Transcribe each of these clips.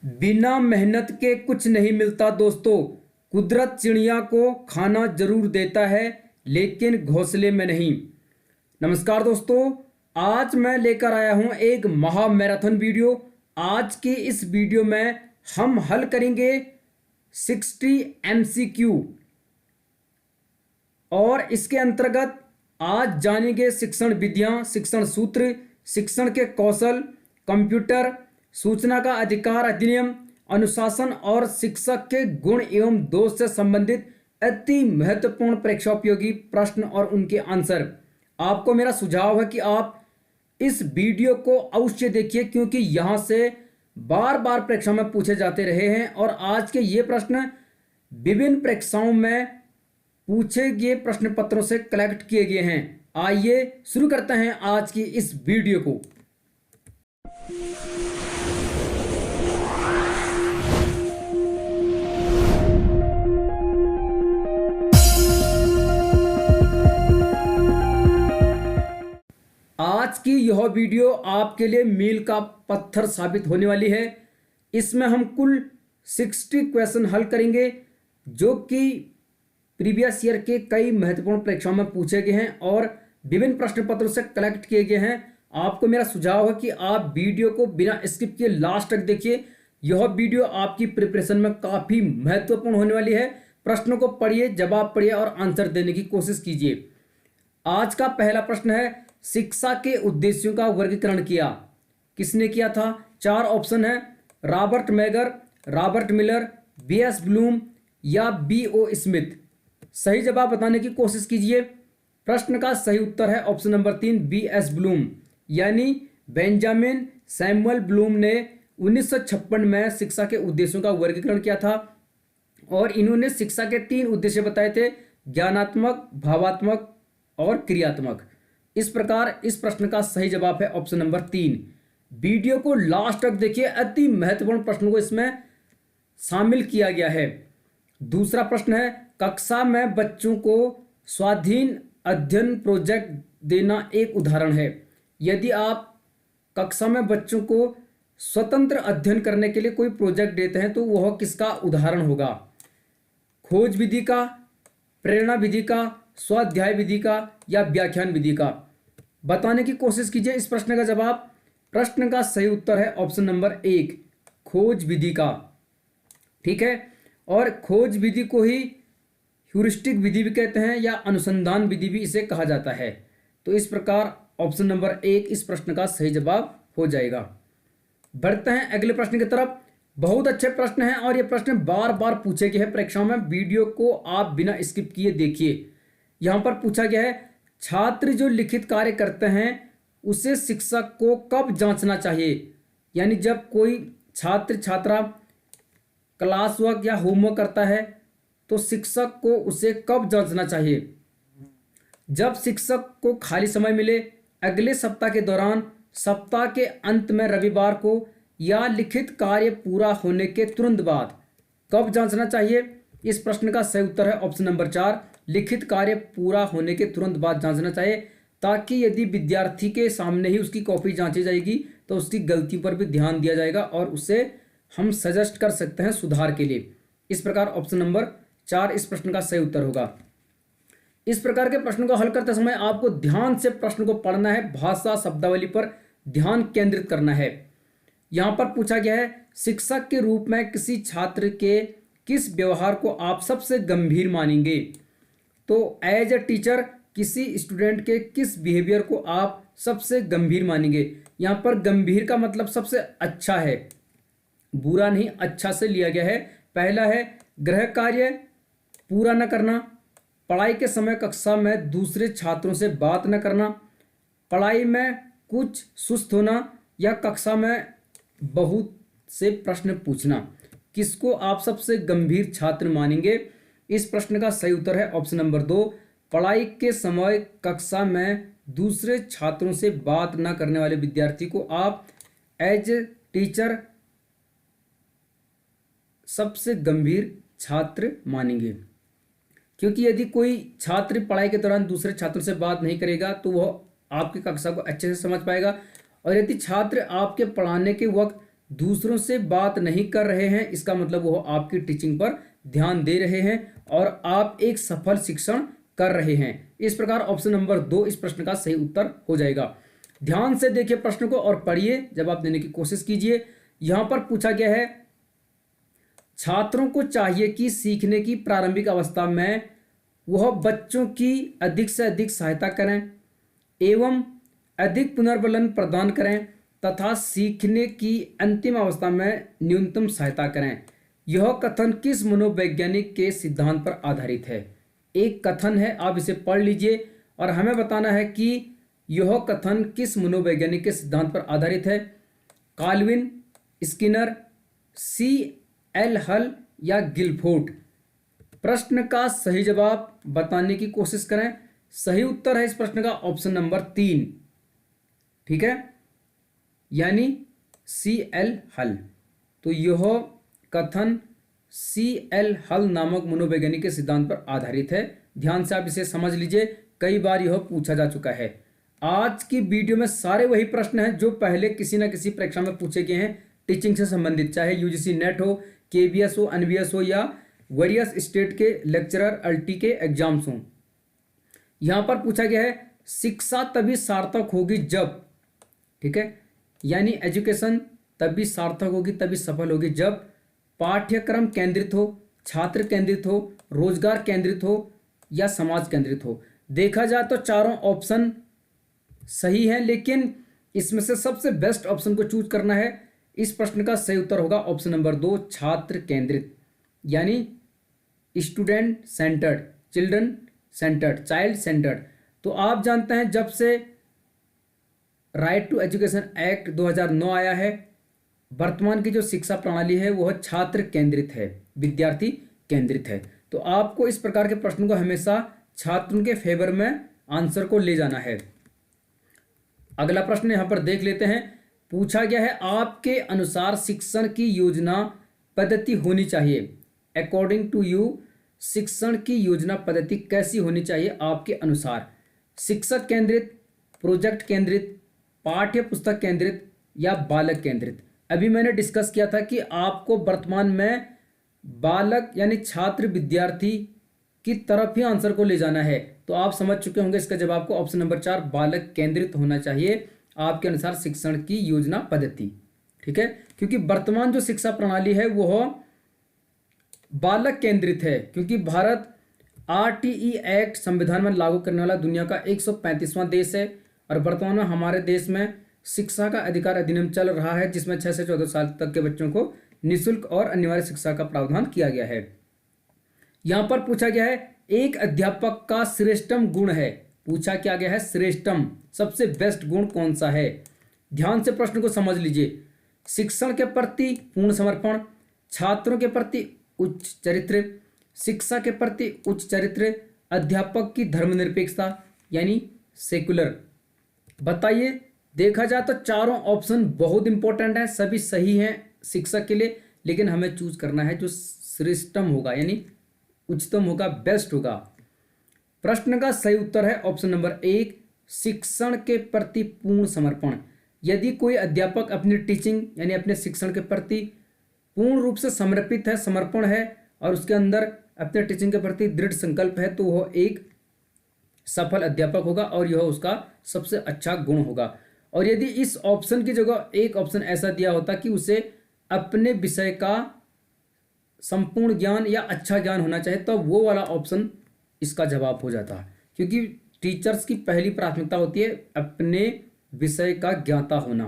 बिना मेहनत के कुछ नहीं मिलता दोस्तों। कुदरत चिड़िया को खाना जरूर देता है लेकिन घोंसले में नहीं। नमस्कार दोस्तों, आज मैं लेकर आया हूं एक महा मैराथन वीडियो। आज की इस वीडियो में हम हल करेंगे 60 MCQ और इसके अंतर्गत आज जानेंगे शिक्षण विधियां, शिक्षण सूत्र, शिक्षण के कौशल, कंप्यूटर, सूचना का अधिकार अधिनियम, अनुशासन और शिक्षक के गुण एवं दोष से संबंधित अति महत्वपूर्ण परीक्षा उपयोगी प्रश्न और उनके आंसर। आपको मेरा सुझाव है कि आप इस वीडियो को अवश्य देखिए, क्योंकि यहां से बार बार परीक्षा में पूछे जाते रहे हैं और आज के ये प्रश्न विभिन्न परीक्षाओं में पूछे गए प्रश्न पत्रों से कलेक्ट किए गए हैं। आइए शुरू करते हैं आज की इस वीडियो को। आज की यह वीडियो आपके लिए मील का पत्थर साबित होने वाली है। इसमें हम कुल 60 क्वेश्चन हल करेंगे जो कि प्रीवियस ईयर के कई महत्वपूर्ण परीक्षाओं में पूछे गए हैं और विभिन्न प्रश्न पत्रों से कलेक्ट किए गए हैं। आपको मेरा सुझाव है कि आप वीडियो को बिना स्किप किए लास्ट तक देखिए। यह वीडियो आपकी प्रिपरेशन में काफ़ी महत्वपूर्ण होने वाली है। प्रश्नों को पढ़िए, जवाब पढ़िए और आंसर देने की कोशिश कीजिए। आज का पहला प्रश्न है, शिक्षा के उद्देश्यों का वर्गीकरण किया। किसने किया था? 4 ऑप्शन है, Robert megger, Robert Miller, B.S. Bloom या B.O. स्मिथ। सही जवाब बताने की कोशिश कीजिए। प्रश्न का सही उत्तर है ऑप्शन नंबर 3, B.S. ब्लूम, यानी बेंजामिन सैमुअल ब्लूम ने 1956 में शिक्षा के उद्देश्यों का वर्गीकरण किया था और इन्होंने शिक्षा के 3 उद्देश्य बताए थे, ज्ञानात्मक, भावात्मक और क्रियात्मक। इस प्रकार इस प्रश्न का सही जवाब है ऑप्शन नंबर 3। वीडियो को लास्ट तक देखिए, अति महत्वपूर्ण प्रश्नों को इसमें शामिल किया गया है। दूसरा प्रश्न है, कक्षा में बच्चों को स्वाधीन अध्ययन प्रोजेक्ट देना एक उदाहरण है। यदि आप कक्षा में बच्चों को स्वतंत्र अध्ययन करने के लिए कोई प्रोजेक्ट देते हैं तो वह किसका उदाहरण होगा? खोज विधि का, प्रेरणा विधि का, स्वाध्याय विधि का या व्याख्यान विधि का? बताने की कोशिश कीजिए इस प्रश्न का जवाब। प्रश्न का सही उत्तर है ऑप्शन नंबर 1, खोज विधि का। ठीक है, और खोज विधि को ही ह्यूरिस्टिक विधि भी कहते हैं या अनुसंधान विधि भी इसे कहा जाता है। तो इस प्रकार ऑप्शन नंबर 1 इस प्रश्न का सही जवाब हो जाएगा। बढ़ते हैं अगले प्रश्न की तरफ। बहुत अच्छे प्रश्न हैं और ये प्रश्न बार बार पूछे गए हैं परीक्षाओं में। वीडियो को आप बिना स्किप किए देखिए। यहाँ पर पूछा गया है, छात्र जो लिखित कार्य करते हैं उसे शिक्षक को कब जांचना चाहिए? यानी जब कोई छात्र छात्रा क्लास वर्क या होमवर्क करता है तो शिक्षक को उसे कब जांचना चाहिए? जब शिक्षक को खाली समय मिले, अगले सप्ताह के दौरान, सप्ताह के अंत में रविवार को या लिखित कार्य पूरा होने के तुरंत बाद। कब जांचना चाहिए? इस प्रश्न का सही उत्तर है ऑप्शन नंबर 4, लिखित कार्य पूरा होने के तुरंत बाद जांचना चाहिए, ताकि यदि विद्यार्थी के सामने ही उसकी कॉपी जांची जाएगी तो उसकी गलतियों पर भी ध्यान दिया जाएगा और उसे हम सजेस्ट कर सकते हैं सुधार के लिए। इस प्रकार ऑप्शन नंबर 4 इस प्रश्न का सही उत्तर होगा। इस प्रकार के प्रश्नों को हल करते समय आपको ध्यान से प्रश्न को पढ़ना है, भाषा शब्दावली पर ध्यान केंद्रित करना है। यहाँ पर पूछा गया है, शिक्षक के रूप में किसी छात्र के किस व्यवहार को आप सबसे गंभीर मानेंगे? तो एज ए टीचर किसी स्टूडेंट के किस बिहेवियर को आप सबसे गंभीर मानेंगे? यहाँ पर गंभीर का मतलब सबसे अच्छा है, बुरा नहीं, अच्छा से लिया गया है। पहला है गृह कार्य पूरा न करना, पढ़ाई के समय कक्षा में दूसरे छात्रों से बात न करना, पढ़ाई में कुछ सुस्त होना या कक्षा में बहुत से प्रश्न पूछना। किसको आप सबसे गंभीर छात्र मानेंगे? इस प्रश्न का सही उत्तर है ऑप्शन नंबर 2, पढ़ाई के समय कक्षा में दूसरे छात्रों से बात न करने वाले विद्यार्थी को आप एज ए टीचर सबसे गंभीर छात्र मानेंगे। क्योंकि यदि कोई छात्र पढ़ाई के दौरान दूसरे छात्रों से बात नहीं करेगा तो वह आपकी कक्षा को अच्छे से समझ पाएगा, और यदि छात्र आपके पढ़ाने के वक्त दूसरों से बात नहीं कर रहे हैं, इसका मतलब वो आपकी टीचिंग पर ध्यान दे रहे हैं और आप एक सफल शिक्षण कर रहे हैं। इस प्रकार ऑप्शन नंबर 2 इस प्रश्न का सही उत्तर हो जाएगा। ध्यान से देखिए प्रश्न को और पढ़िए, जवाब देने की कोशिश कीजिए। यहां पर पूछा गया है, छात्रों को चाहिए कि सीखने की प्रारंभिक अवस्था में वह बच्चों की अधिक से अधिक सहायता करें एवं अधिक पुनर्बलन प्रदान करें तथा सीखने की अंतिम अवस्था में न्यूनतम सहायता करें। यह कथन किस मनोवैज्ञानिक के सिद्धांत पर आधारित है? एक कथन है, आप इसे पढ़ लीजिए और हमें बताना है कि यह कथन किस मनोवैज्ञानिक के सिद्धांत पर आधारित है। Calvin, Skinner, C.L. हल या गिलफोर्ड। प्रश्न का सही जवाब बताने की कोशिश करें। सही उत्तर है इस प्रश्न का ऑप्शन नंबर 3, ठीक है, यानी C.L. हल। तो यह कथन C.L. हल नामक मनोवैज्ञानिक के सिद्धांत पर आधारित है। ध्यान से आप इसे समझ लीजिए, कई बार यह पूछा जा चुका है। आज की वीडियो में सारे वही प्रश्न हैं जो पहले किसी न किसी परीक्षा में पूछे गए हैं टीचिंग से संबंधित, चाहे यूजीसी नेट हो, KVS हो, NVS हो या वेरियस स्टेट के लेक्चरर अल्टी के एग्जाम्स हों। यहां पर पूछा गया है, शिक्षा तभी सार्थक होगी जब, ठीक है, यानी एजुकेशन तभी सार्थक होगी, तभी सफल होगी जब पाठ्यक्रम केंद्रित हो, छात्र केंद्रित हो, रोजगार केंद्रित हो या समाज केंद्रित हो। देखा जाए तो चारों ऑप्शन सही है, लेकिन इसमें से सबसे बेस्ट ऑप्शन को चूज करना है। इस प्रश्न का सही उत्तर होगा ऑप्शन नंबर 2, छात्र केंद्रित, यानी student centred, children centred, child centred. तो आप जानते हैं जब से राइट टू एजुकेशन एक्ट 2009 आया है, वर्तमान की जो शिक्षा प्रणाली है वह छात्र केंद्रित है, विद्यार्थी केंद्रित है। तो आपको इस प्रकार के प्रश्न को हमेशा छात्रों के फेवर में आंसर को ले जाना है। अगला प्रश्न यहां पर देख लेते हैं। पूछा गया है, आपके अनुसार शिक्षण की योजना पद्धति होनी चाहिए, अकॉर्डिंग टू यू शिक्षण की योजना पद्धति कैसी होनी चाहिए आपके अनुसार? शिक्षक केंद्रित, प्रोजेक्ट केंद्रित, पाठ्य पुस्तक केंद्रित या बालक केंद्रित? अभी मैंने डिस्कस किया था कि आपको वर्तमान में बालक यानी छात्र विद्यार्थी की तरफ ही आंसर को ले जाना है। तो आप समझ चुके होंगे इसका जवाब को ऑप्शन नंबर 4, बालक केंद्रित होना चाहिए आपके अनुसार शिक्षण की योजना पद्धति, ठीक है, क्योंकि वर्तमान जो शिक्षा प्रणाली है वह बालक केंद्रित है, क्योंकि भारत RTE एक्ट संविधान में लागू करने वाला दुनिया का 135वां देश है और वर्तमान में हमारे देश में शिक्षा का अधिकार अधिनियम चल रहा है, जिसमें 6 से 14 साल तक के बच्चों को निःशुल्क और अनिवार्य शिक्षा का प्रावधान किया गया है। यहां पर पूछा गया है, एक अध्यापक का श्रेष्ठतम गुण है। पूछा क्या गया है, श्रेष्ठतम, सबसे बेस्ट गुण कौन सा है? ध्यान से प्रश्न को समझ लीजिए। शिक्षण के प्रति पूर्ण समर्पण, छात्रों के प्रति उच्च चरित्र, शिक्षा के प्रति उच्च चरित्र, अध्यापक की धर्मनिरपेक्षता यानी सेकुलर। बताइए, देखा जाए तो चारों ऑप्शन बहुत इंपॉर्टेंट है, सभी सही हैं शिक्षक के लिए, लेकिन हमें चूज करना है जो श्रेष्ठतम होगा यानी उच्चतम होगा, बेस्ट होगा। प्रश्न का सही उत्तर है ऑप्शन नंबर 1, शिक्षण के प्रति पूर्ण समर्पण। यदि कोई अध्यापक अपनी टीचिंग यानी अपने शिक्षण के प्रति पूर्ण रूप से समर्पित है, समर्पण है और उसके अंदर अपने टीचिंग के प्रति दृढ़ संकल्प है, तो वह एक सफल अध्यापक होगा और यह उसका सबसे अच्छा गुण होगा। और यदि इस ऑप्शन की जगह एक ऑप्शन ऐसा दिया होता कि उसे अपने विषय का संपूर्ण ज्ञान या अच्छा ज्ञान होना चाहिए, तो वो वाला ऑप्शन इसका जवाब हो जाता, क्योंकि टीचर्स की पहली प्राथमिकता होती है अपने विषय का ज्ञाता होना,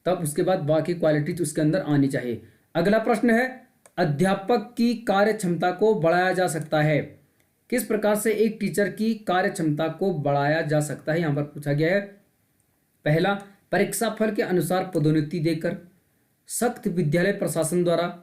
तब उसके बाद बाकी क्वालिटीज उसके अंदर आनी चाहिए। अगला प्रश्न है, अध्यापक की कार्य क्षमता को बढ़ाया जा सकता है। किस प्रकार से एक टीचर की कार्य क्षमता को बढ़ाया जा सकता है, यहां पर पूछा गया है। पहला, परीक्षाफल के अनुसार पदोन्नति देकर, सख्त विद्यालय प्रशासन द्वारा,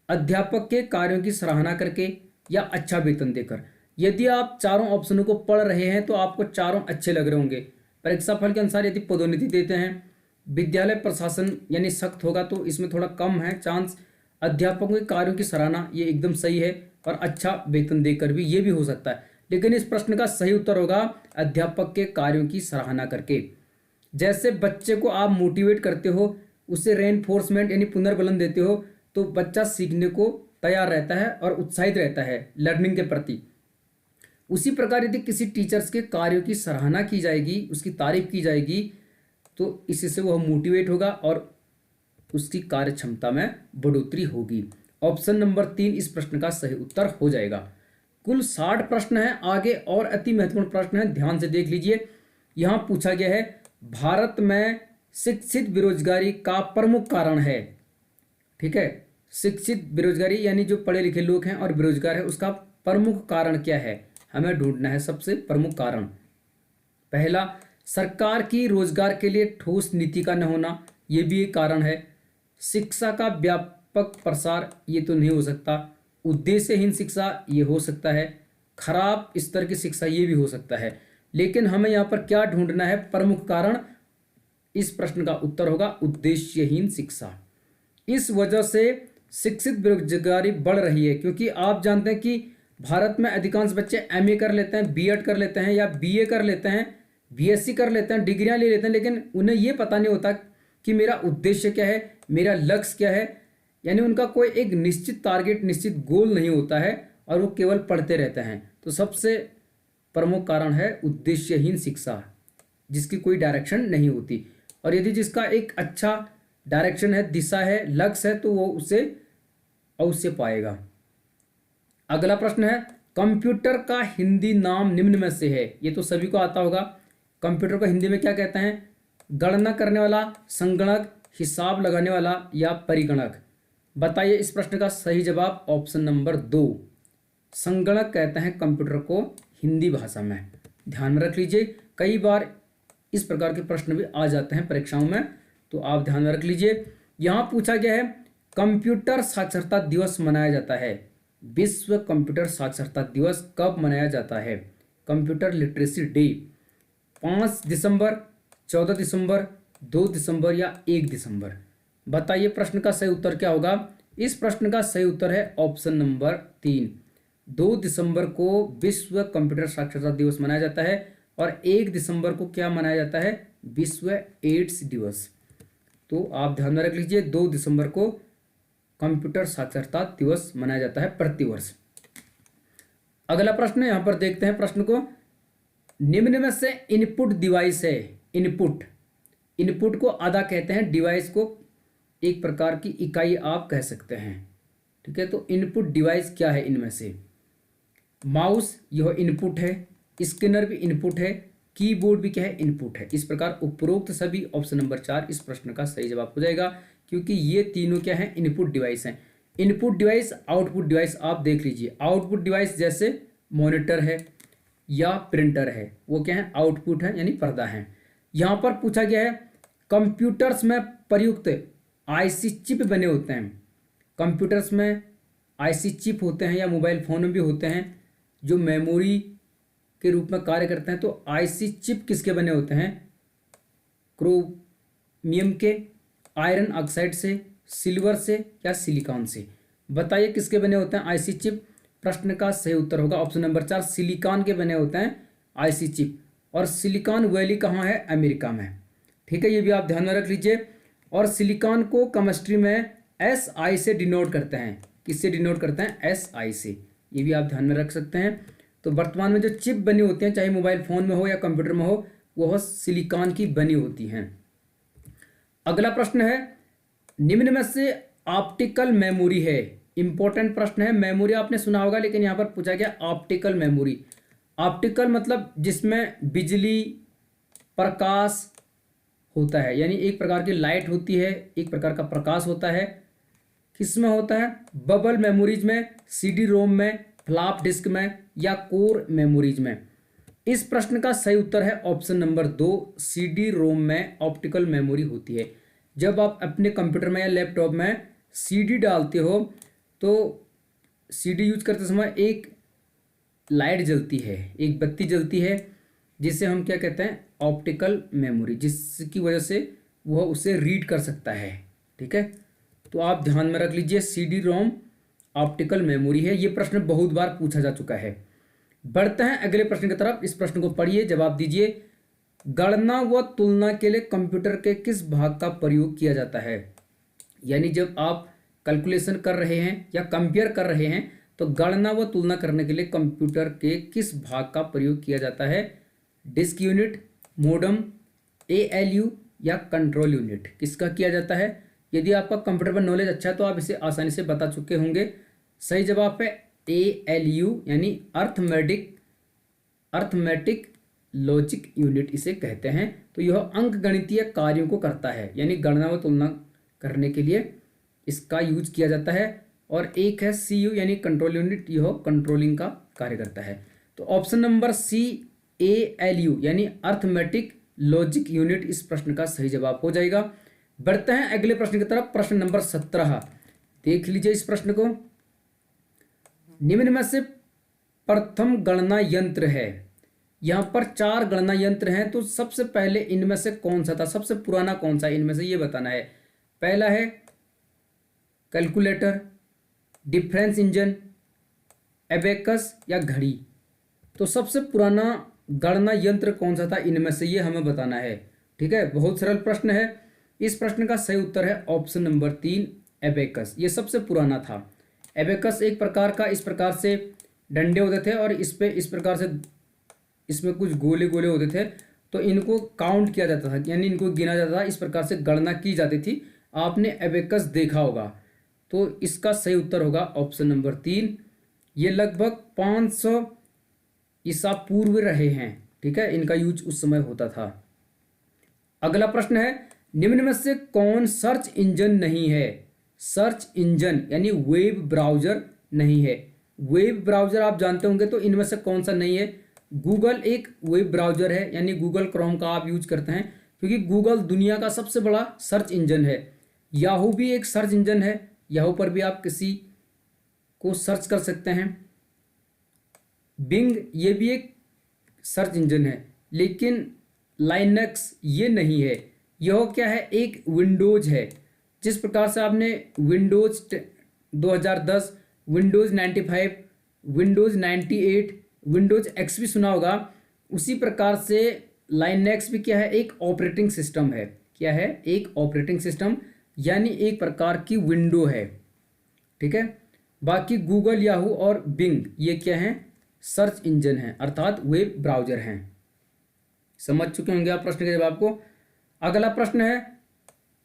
अध्यापक के कार्यों की सराहना करके या अच्छा वेतन देकर। यदि आप चारों ऑप्शनों को पढ़ रहे हैं तो आपको चारों अच्छे लग रहे होंगे। परीक्षाफल के अनुसार यदि पदोन्नति देते हैं, विद्यालय प्रशासन यानी सख्त होगा तो इसमें थोड़ा कम है चांस, अध्यापकों के कार्यों की सराहना ये एकदम सही है और अच्छा वेतन देकर भी ये भी हो सकता है। लेकिन इस प्रश्न का सही उत्तर होगा अध्यापक के कार्यों की सराहना करके। जैसे बच्चे को आप मोटिवेट करते हो उसे रेनफोर्समेंट यानी पुनर्बलन देते हो तो बच्चा सीखने को तैयार रहता है और उत्साहित रहता है लर्निंग के प्रति। उसी प्रकार यदि किसी टीचर्स के कार्यों की सराहना की जाएगी, उसकी तारीफ की जाएगी, तो इससे वह मोटिवेट होगा और उसकी कार्य क्षमता में बढ़ोतरी होगी। ऑप्शन नंबर 3 इस प्रश्न का सही उत्तर हो जाएगा। कुल 60 प्रश्न हैं। आगे और अति महत्वपूर्ण प्रश्न है, ध्यान से देख लीजिए। यहां पूछा गया है भारत में शिक्षित बेरोजगारी का प्रमुख कारण है। ठीक है, शिक्षित बेरोजगारी यानी जो पढ़े लिखे लोग हैं और बेरोजगार है, उसका प्रमुख कारण क्या है, हमें ढूंढना है सबसे प्रमुख कारण। पहला, सरकार की रोजगार के लिए ठोस नीति का न होना, यह भी एक कारण है। शिक्षा का व्यापक प्रसार, ये तो नहीं हो सकता। उद्देश्यहीन शिक्षा, ये हो सकता है। खराब स्तर की शिक्षा, ये भी हो सकता है। लेकिन हमें यहाँ पर क्या ढूंढना है, प्रमुख कारण। इस प्रश्न का उत्तर होगा उद्देश्यहीन शिक्षा। इस वजह से शिक्षित बेरोजगारी बढ़ रही है, क्योंकि आप जानते हैं कि भारत में अधिकांश बच्चे एमए कर लेते हैं, बीएड कर लेते हैं या बीए कर लेते हैं, बीएससी कर लेते हैं, डिग्रियां ले लेते हैं, लेकिन उन्हें यह पता नहीं होता कि मेरा उद्देश्य क्या है, मेरा लक्ष्य क्या है। यानी उनका कोई एक निश्चित टारगेट, निश्चित गोल नहीं होता है और वो केवल पढ़ते रहते हैं। तो सबसे प्रमुख कारण है उद्देश्यहीन शिक्षा, जिसकी कोई डायरेक्शन नहीं होती। और यदि जिसका एक अच्छा डायरेक्शन है, दिशा है, लक्ष्य है, तो वो उसे अवश्य पाएगा। अगला प्रश्न है कंप्यूटर का हिंदी नाम निम्न में से है। ये तो सभी को आता होगा। कंप्यूटर को हिंदी में क्या कहते हैं? गणना करने वाला, संगणक, हिसाब लगाने वाला या परिगणक। बताइए इस प्रश्न का सही जवाब। ऑप्शन नंबर 2, संगणक कहते हैं कंप्यूटर को हिंदी भाषा में। ध्यान में रख लीजिए, कई बार इस प्रकार के प्रश्न भी आ जाते हैं परीक्षाओं में, तो आप ध्यान में रख लीजिए। यहां पूछा गया है कंप्यूटर साक्षरता दिवस मनाया जाता है। विश्व कंप्यूटर साक्षरता दिवस कब मनाया जाता है? कंप्यूटर लिटरेसी डे 5 दिसंबर, 14 दिसंबर, 2 दिसंबर या 1 दिसंबर। बताइए प्रश्न का सही उत्तर क्या होगा। इस प्रश्न का सही उत्तर है ऑप्शन नंबर 3, 2 दिसंबर को विश्व कंप्यूटर साक्षरता दिवस मनाया जाता है और 1 दिसंबर को क्या मनाया जाता है? विश्व एड्स दिवस। तो आप ध्यान में रख लीजिए, 2 दिसंबर को कंप्यूटर साक्षरता दिवस मनाया जाता है प्रतिवर्ष। अगला प्रश्न यहां पर देखते हैं प्रश्न को। निम्न में से इनपुट डिवाइस है। इनपुट को आधा कहते हैं, डिवाइस को एक प्रकार की इकाई आप कह सकते हैं। ठीक है, तो इनपुट डिवाइस क्या है इनमें से? माउस यह इनपुट है, स्कैनर भी इनपुट है, कीबोर्ड भी क्या है? इनपुट है। इस प्रकार उपरोक्त सभी ऑप्शन नंबर 4 इस प्रश्न का सही जवाब हो जाएगा, क्योंकि ये तीनों क्या है? इनपुट डिवाइस हैं। इनपुट डिवाइस, आउटपुट डिवाइस आप देख लीजिए। आउटपुट डिवाइस जैसे मॉनिटर है या प्रिंटर है, वो क्या है? आउटपुट है, यानी पर्दा है। यहां पर पूछा गया है कंप्यूटर्स में प्रयुक्त आईसी चिप बने होते हैं। कंप्यूटर्स में आईसी चिप होते हैं या मोबाइल फोन में भी होते हैं जो मेमोरी के रूप में कार्य करते हैं। तो आईसी चिप किसके बने होते हैं? क्रोमियम के, आयरन ऑक्साइड से, सिल्वर से या सिलिकॉन से। बताइए किसके बने होते हैं आईसी चिप? प्रश्न का सही उत्तर होगा ऑप्शन नंबर 4, सिलिकॉन के बने होते हैं आईसी चिप। और सिलिकॉन वैली कहाँ है? अमेरिका में। ठीक है, ये भी आप ध्यान में रख लीजिए। और सिलिकॉन को केमिस्ट्री में SI से डिनोट करते हैं। किससे डिनोट करते हैं? SI से। ये भी आप ध्यान में रख सकते हैं। तो वर्तमान में जो चिप बनी होती हैं, चाहे मोबाइल फोन में हो या कंप्यूटर में हो, वह सिलिकॉन की बनी होती हैं। अगला प्रश्न है निम्न में से ऑप्टिकल मेमोरी है। इंपॉर्टेंट प्रश्न है। मेमोरी आपने सुना होगा, लेकिन यहां पर पूछा गया ऑप्टिकल मेमोरी। ऑप्टिकल मतलब जिसमें बिजली, प्रकाश होता है, यानी एक प्रकार की लाइट होती है, एक प्रकार का प्रकाश होता है। किसमें होता है? बबल मेमोरीज में, CD रोम में, फ्लॉप डिस्क में या कोर मेमोरीज में। इस प्रश्न का सही उत्तर है ऑप्शन नंबर 2, CD रोम में ऑप्टिकल मेमोरी होती है। जब आप अपने कंप्यूटर में या लैपटॉप में CD डालते हो तो CD यूज करते समय एक लाइट जलती है, एक बत्ती जलती है, जिसे हम क्या कहते हैं? ऑप्टिकल मेमोरी, जिसकी वजह से वह उसे रीड कर सकता है। ठीक है, तो आप ध्यान में रख लीजिए, CD रोम ऑप्टिकल मेमोरी है। ये प्रश्न बहुत बार पूछा जा चुका है। बढ़ते हैं अगले प्रश्न की तरफ। इस प्रश्न को पढ़िए, जवाब दीजिए। गणना व तुलना के लिए कंप्यूटर के किस भाग का प्रयोग किया जाता है? यानी जब आप कैलकुलेशन कर रहे हैं या कंपेयर कर रहे हैं तो गणना व तुलना करने के लिए कंप्यूटर के किस भाग का प्रयोग किया जाता है? डिस्क यूनिट, मोडम, एएलयू या कंट्रोल यूनिट, किसका किया जाता है? यदि आपका कंप्यूटर पर नॉलेज अच्छा है तो आप इसे आसानी से बता चुके होंगे। सही जवाब है एएलयू यानी अर्थमेटिक लॉजिक यूनिट इसे कहते हैं। तो यह अंक गणितीय कार्यों को करता है, यानी गणना व तुलना करने के लिए इसका यूज किया जाता है। और एक है सीयू यानी कंट्रोल यूनिट, यह कंट्रोलिंग का कार्य करता है। तो ऑप्शन नंबर सी एएलयू यानी अर्थमेटिक लॉजिक यूनिट इस प्रश्न का सही जवाब हो जाएगा। बढ़ते हैं अगले प्रश्न की तरफ। प्रश्न नंबर 17 देख लीजिए इस प्रश्न को। निम्न में से प्रथम गणना यंत्र है। यहां पर 4 गणना यंत्र हैं, तो सबसे पहले इनमें से कौन सा था, सबसे पुराना कौन सा इनमें से, ये बताना है। पहला है कैलकुलेटर, डिफरेंस इंजन, एबेकस या घड़ी। तो सबसे पुराना गणना यंत्र कौन सा था इनमें से, ये हमें बताना है। ठीक है, बहुत सरल प्रश्न है। इस प्रश्न का सही उत्तर है ऑप्शन नंबर 3 एबेकस। ये सबसे पुराना था। एबेकस एक प्रकार का इस प्रकार से डंडे होते थे और इस पे इस प्रकार से इसमें कुछ गोले गोले होते थे, तो इनको काउंट किया जाता था, यानी इनको गिना जाता था, इस प्रकार से गणना की जाती थी। आपने एबेकस देखा होगा। तो इसका सही उत्तर होगा ऑप्शन नंबर 3। ये लगभग 500 ईसा पूर्व रहे हैं। ठीक है, इनका यूज उस समय होता था। अगला प्रश्न है, निम्न में से कौन सर्च इंजन नहीं है? सर्च इंजन यानी वेब ब्राउजर नहीं है। वेब ब्राउजर आप जानते होंगे, तो इनमें से कौन सा नहीं है? गूगल एक वेब ब्राउजर है, यानी गूगल क्रोम का आप यूज करते हैं, क्योंकि गूगल दुनिया का सबसे बड़ा सर्च इंजन है। याहू भी एक सर्च इंजन है, याहू पर भी आप किसी को सर्च कर सकते हैं। बिंग ये भी एक सर्च इंजन है, लेकिन लाइनक्स ये नहीं है। यह क्या है? एक विंडोज है। जिस प्रकार से आपने Windows 2010, Windows 95, Windows 98, Windows XP सुना होगा, उसी प्रकार से लाइनक्स भी क्या है? एक ऑपरेटिंग सिस्टम है। क्या है? एक ऑपरेटिंग सिस्टम, यानी एक प्रकार की विंडो है। ठीक है, बाकी गूगल, याहू और बिंग ये क्या हैं? सर्च इंजन हैं, अर्थात वेब ब्राउजर हैं। समझ चुके होंगे आप प्रश्न के जवाब को। अगला प्रश्न है,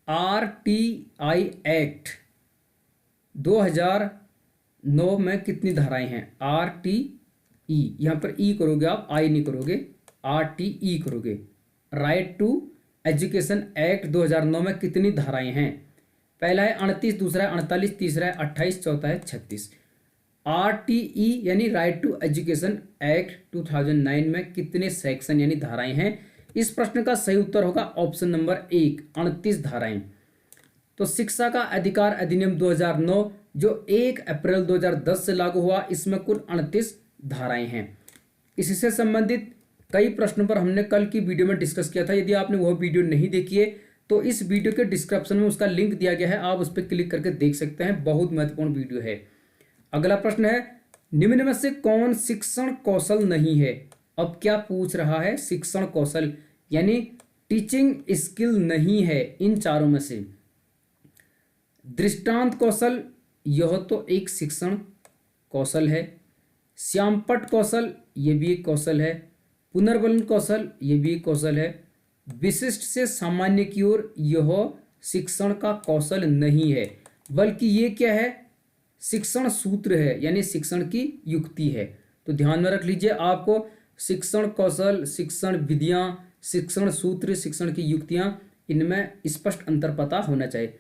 आरटीआई एक्ट 2009 में कितनी धाराएं हैं? आरटीई, यहां पर ई करोगे आप, आई नहीं करोगे, आरटीई करोगे। राइट टू एजुकेशन एक्ट 2009 में कितनी धाराएं हैं? पहला है 38, दूसरा है 48, तीसरा है 28, चौथा है 36। आरटीई यानी राइट टू एजुकेशन एक्ट 2009 में कितने सेक्शन यानी धाराएं हैं? इस प्रश्न का सही उत्तर होगा ऑप्शन नंबर 1 38 धाराएं। तो शिक्षा का अधिकार अधिनियम 2009 जो 1 अप्रैल 2010 से लागू हुआ, इसमें कुल 38 धाराएं हैं। इससे संबंधित कई प्रश्नों पर हमने कल की वीडियो में डिस्कस किया था। यदि आपने वह वीडियो नहीं देखी है तो इस वीडियो के डिस्क्रिप्शन में उसका लिंक दिया गया है, आप उस पर क्लिक करके देख सकते हैं। बहुत महत्वपूर्ण वीडियो है। अगला प्रश्न है, निम्न में से कौन शिक्षण कौशल नहीं है? अब क्या पूछ रहा है? शिक्षण कौशल यानी टीचिंग स्किल नहीं है इन चारों में से। दृष्टांत कौशल, यह तो एक शिक्षण कौशल है। श्यामपट्ट कौशल, यह भी एक कौशल है। पुनर्बलन कौशल, यह भी एक कौशल है। विशिष्ट से सामान्य की ओर, यह शिक्षण का कौशल नहीं है, बल्कि ये क्या है? शिक्षण सूत्र है, यानी शिक्षण की युक्ति है। तो ध्यान में रख लीजिए, आपको शिक्षण कौशल, शिक्षण विधियां, शिक्षण सूत्र, शिक्षण की युक्तियां, इनमें स्पष्ट अंतर पता होना चाहिए।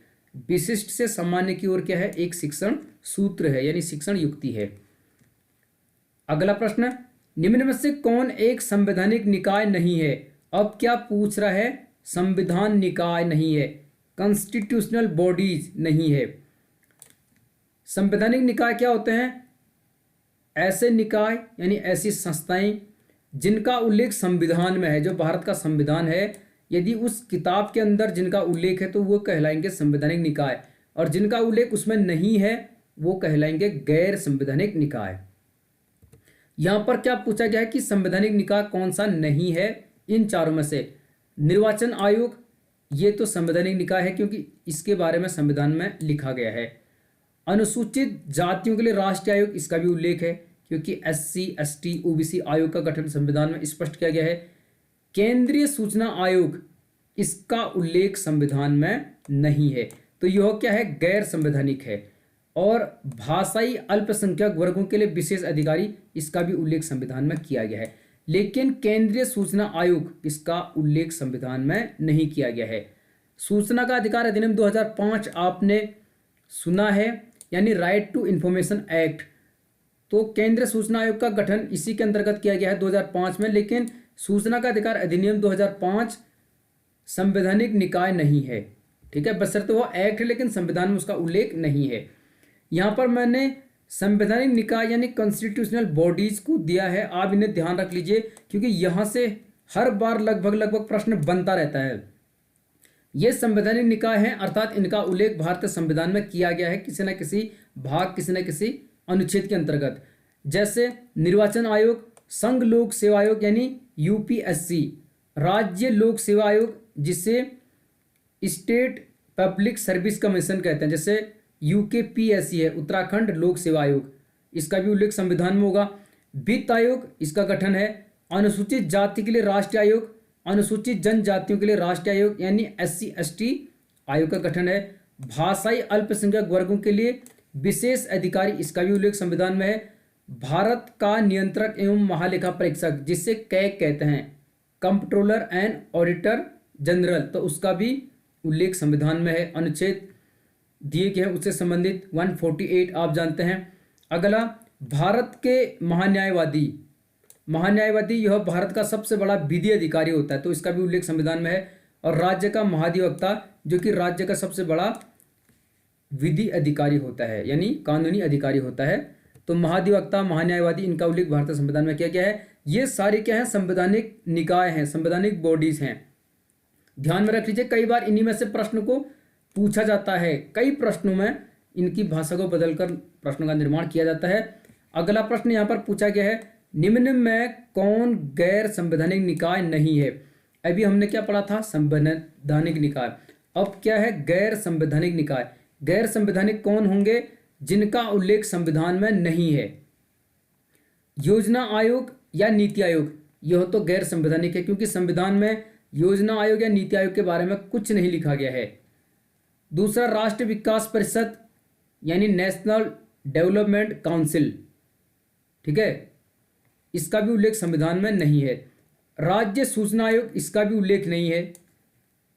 विशिष्ट से सामान्य की ओर क्या है? एक शिक्षण सूत्र है, यानी शिक्षण युक्ति है। अगला प्रश्न, निम्न में से कौन एक संवैधानिक निकाय नहीं है? अब क्या पूछ रहा है? संविधान निकाय नहीं है, कॉन्स्टिट्यूशनल बॉडीज नहीं है। संवैधानिक निकाय क्या होते हैं? ऐसे निकाय यानी ऐसी संस्थाएं जिनका उल्लेख संविधान में है, जो भारत का संविधान है, यदि उस किताब के अंदर जिनका उल्लेख है तो वो कहलाएंगे संवैधानिक निकाय, और जिनका उल्लेख उसमें नहीं है वो कहलाएंगे गैर संवैधानिक निकाय। यहां पर क्या पूछा गया है कि संवैधानिक निकाय कौन सा नहीं है? इन चारों में से निर्वाचन आयोग ये तो संवैधानिक निकाय है क्योंकि इसके बारे में संविधान में लिखा गया है। अनुसूचित जातियों के लिए राष्ट्रीय आयोग, इसका भी उल्लेख है क्योंकि SC ST OBC आयोग का गठन संविधान में स्पष्ट किया गया है। केंद्रीय सूचना आयोग, इसका उल्लेख संविधान में नहीं है, तो यह क्या है, गैर संवैधानिक है। और भाषाई अल्पसंख्यक वर्गों के लिए विशेष अधिकारी, इसका भी उल्लेख संविधान में किया गया है। लेकिन केंद्रीय सूचना आयोग, इसका उल्लेख संविधान में नहीं किया गया है। सूचना का अधिकार अधिनियम 2005 आपने सुना है, यानी राइट टू इंफॉर्मेशन एक्ट। तो केंद्रीय सूचना आयोग का गठन इसी के अंतर्गत किया गया है 2005 में, लेकिन सूचना का अधिकार अधिनियम 2005 संवैधानिक निकाय नहीं है। ठीक है, बशर्ते वो एक्ट है लेकिन संविधान में उसका उल्लेख नहीं है। यहाँ पर मैंने संवैधानिक निकाय यानी कॉन्स्टिट्यूशनल बॉडीज को दिया है, आप इन्हें ध्यान रख लीजिए क्योंकि यहाँ से हर बार लगभग प्रश्न बनता रहता है। ये संवैधानिक निकाय हैं, अर्थात इनका उल्लेख भारतीय संविधान में किया गया है किसी न किसी भाग, किसी न किसी अनुच्छेद के अंतर्गत। जैसे निर्वाचन आयोग, संघ लोक सेवा आयोग यानी UPSC, राज्य लोक सेवा आयोग जिसे स्टेट पब्लिक सर्विस कमीशन कहते हैं, जैसे UKPSC है, उत्तराखंड लोक सेवा आयोग, इसका भी उल्लेख संविधान में होगा। वित्त आयोग, इसका गठन है। अनुसूचित जाति के लिए राष्ट्रीय आयोग, अनुसूचित जनजातियों के लिए राष्ट्रीय आयोग यानी SC ST आयोग का गठन है। भाषाई अल्पसंख्यक वर्गों के लिए विशेष अधिकारी, इसका भी उल्लेख संविधान में है। भारत का नियंत्रक एवं महालेखा परीक्षक जिसे कैग कहते हैं, कंप्ट्रोलर एंड ऑडिटर जनरल, तो उसका भी उल्लेख संविधान में है। अनुच्छेद दिए गए हैं उससे संबंधित 148 आप जानते हैं। अगला, भारत के महान्यायवादी, यह भारत का सबसे बड़ा विधि अधिकारी होता है, तो इसका भी उल्लेख संविधान में है। और राज्य का महाधिवक्ता, जो कि राज्य का सबसे बड़ा विधि अधिकारी होता है यानी कानूनी अधिकारी होता है, तो महाधिवक्ता, महान्यायवादी, इनका उल्लेख भारतीय संविधान में किया गया है। ये सारे क्या है, संवैधानिक निकाय हैं, संवैधानिक बॉडीज हैं। ध्यान में रख लीजिए, कई बार इन्हीं में से प्रश्न को पूछा जाता है, कई प्रश्नों में इनकी भाषा को बदलकर प्रश्नों का निर्माण किया जाता है। अगला प्रश्न यहाँ पर पूछा गया है, निम्न में कौन गैर संवैधानिक निकाय नहीं है। अभी हमने क्या पढ़ा था, संवैधानिक निकाय, अब क्या है, गैर संवैधानिक निकाय। गैर संवैधानिक कौन होंगे, जिनका उल्लेख संविधान में नहीं है। योजना आयोग या नीति आयोग, यह तो गैर संवैधानिक है क्योंकि संविधान में योजना आयोग या नीति आयोग के बारे में कुछ नहीं लिखा गया है। दूसरा, राष्ट्रीय विकास परिषद यानी नेशनल डेवलपमेंट काउंसिल, ठीक है, इसका भी उल्लेख संविधान में नहीं है। राज्य सूचना आयोग, इसका भी उल्लेख नहीं है।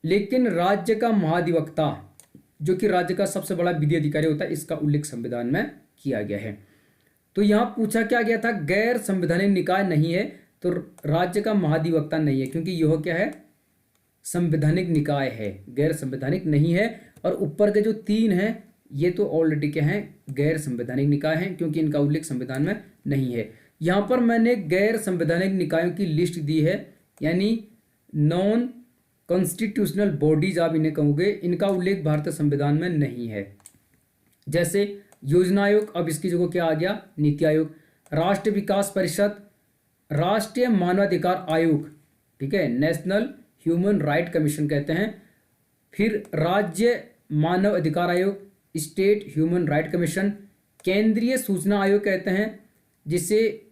लेकिन राज्य का महाधिवक्ता, जो कि राज्य का सबसे बड़ा विधि अधिकारी होता है, इसका उल्लेख संविधान में किया गया है। तो यहां पूछा क्या गया था, गैर संवैधानिक निकाय नहीं है, तो राज्य का महाधिवक्ता नहीं है क्योंकि यह क्या है, संवैधानिक निकाय है, गैर संवैधानिक नहीं है। और ऊपर के जो 3 हैं ये तो ऑलरेडी क्या हैं, गैर संवैधानिक निकाय हैं क्योंकि इनका उल्लेख संविधान में नहीं है। यहाँ पर मैंने गैर संवैधानिक निकायों की लिस्ट दी है, यानी नॉन कॉन्स्टिट्यूशनल बॉडीज आप इन्हें कहोगे, इनका उल्लेख भारतीय संविधान में नहीं है। जैसे योजना आयोग, अब इसकी जगह क्या आ गया, नीति आयोग। राष्ट्रीय विकास परिषद, राष्ट्रीय मानवाधिकार आयोग, ठीक है, नेशनल ह्यूमन राइट कमीशन कहते हैं। फिर राज्य मानव अधिकार आयोग, स्टेट ह्यूमन राइट कमीशन। केंद्रीय सूचना आयोग कहते हैं जिसे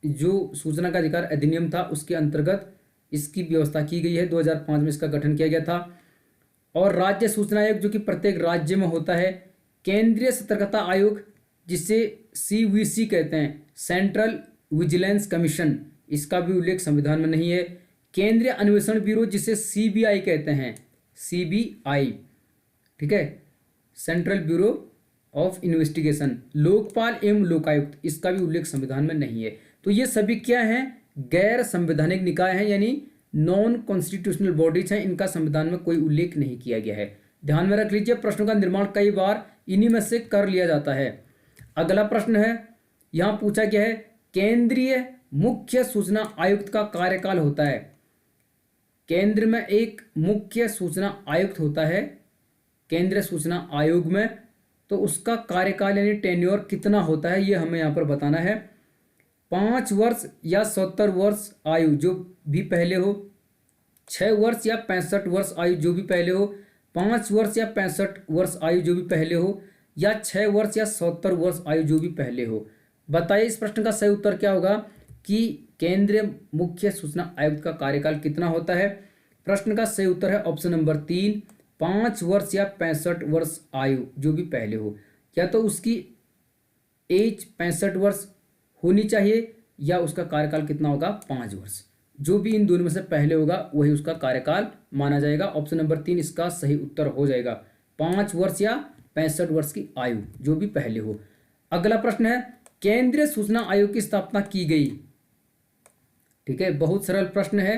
जो सूचना का अधिकार अधिनियम था उसके अंतर्गत इसकी व्यवस्था की गई है, 2005 में इसका गठन किया गया था। और राज्य सूचना आयोग जो कि प्रत्येक राज्य में होता है। केंद्रीय सतर्कता आयोग जिसे CVC कहते हैं, सेंट्रल विजिलेंस कमीशन, इसका भी उल्लेख संविधान में नहीं है। केंद्रीय अन्वेषण ब्यूरो जिसे CBI कहते हैं, CBI, ठीक है, central bureau of investigation. Lokpal एवं लोकायुक्त, इसका भी उल्लेख संविधान में नहीं है। तो ये सभी क्या हैं, गैर संवैधानिक निकाय हैं यानी नॉन कॉन्स्टिट्यूशनल बॉडीज हैं, इनका संविधान में कोई उल्लेख नहीं किया गया है। ध्यान में रख लीजिए, प्रश्नों का निर्माण कई बार इन्हीं में से कर लिया जाता है। अगला प्रश्न है, यहां पूछा गया है, केंद्रीय मुख्य सूचना आयुक्त का कार्यकाल होता है। केंद्र में एक मुख्य सूचना आयुक्त होता है केंद्रीय सूचना आयोग में, तो उसका कार्यकाल यानी टेन्योर कितना होता है ये हमें यहाँ पर बताना है। 5 वर्ष या 70 वर्ष आयु जो भी पहले हो, 6 वर्ष या 65 वर्ष आयु जो भी पहले हो, 5 वर्ष या 65 वर्ष आयु जो भी पहले हो, या 6 वर्ष या 70 वर्ष आयु जो भी पहले हो। बताइए इस प्रश्न का सही उत्तर क्या होगा कि केंद्रीय मुख्य सूचना आयुक्त का कार्यकाल कितना होता है। प्रश्न का सही उत्तर है ऑप्शन नंबर 3, 5 वर्ष या 65 वर्ष आयु जो भी पहले हो। या तो उसकी एज 65 वर्ष होनी चाहिए या उसका कार्यकाल कितना होगा 5 वर्ष। जो भी इन दोनों में से पहले होगा वही उसका कार्यकाल माना जाएगा। ऑप्शन नंबर 3 इसका सही उत्तर हो जाएगा, 5 वर्ष या 65 वर्ष की आयु जो भी पहले हो। अगला प्रश्न है केंद्रीय सूचना आयोग की स्थापना की गई। ठीक है, बहुत सरल प्रश्न है,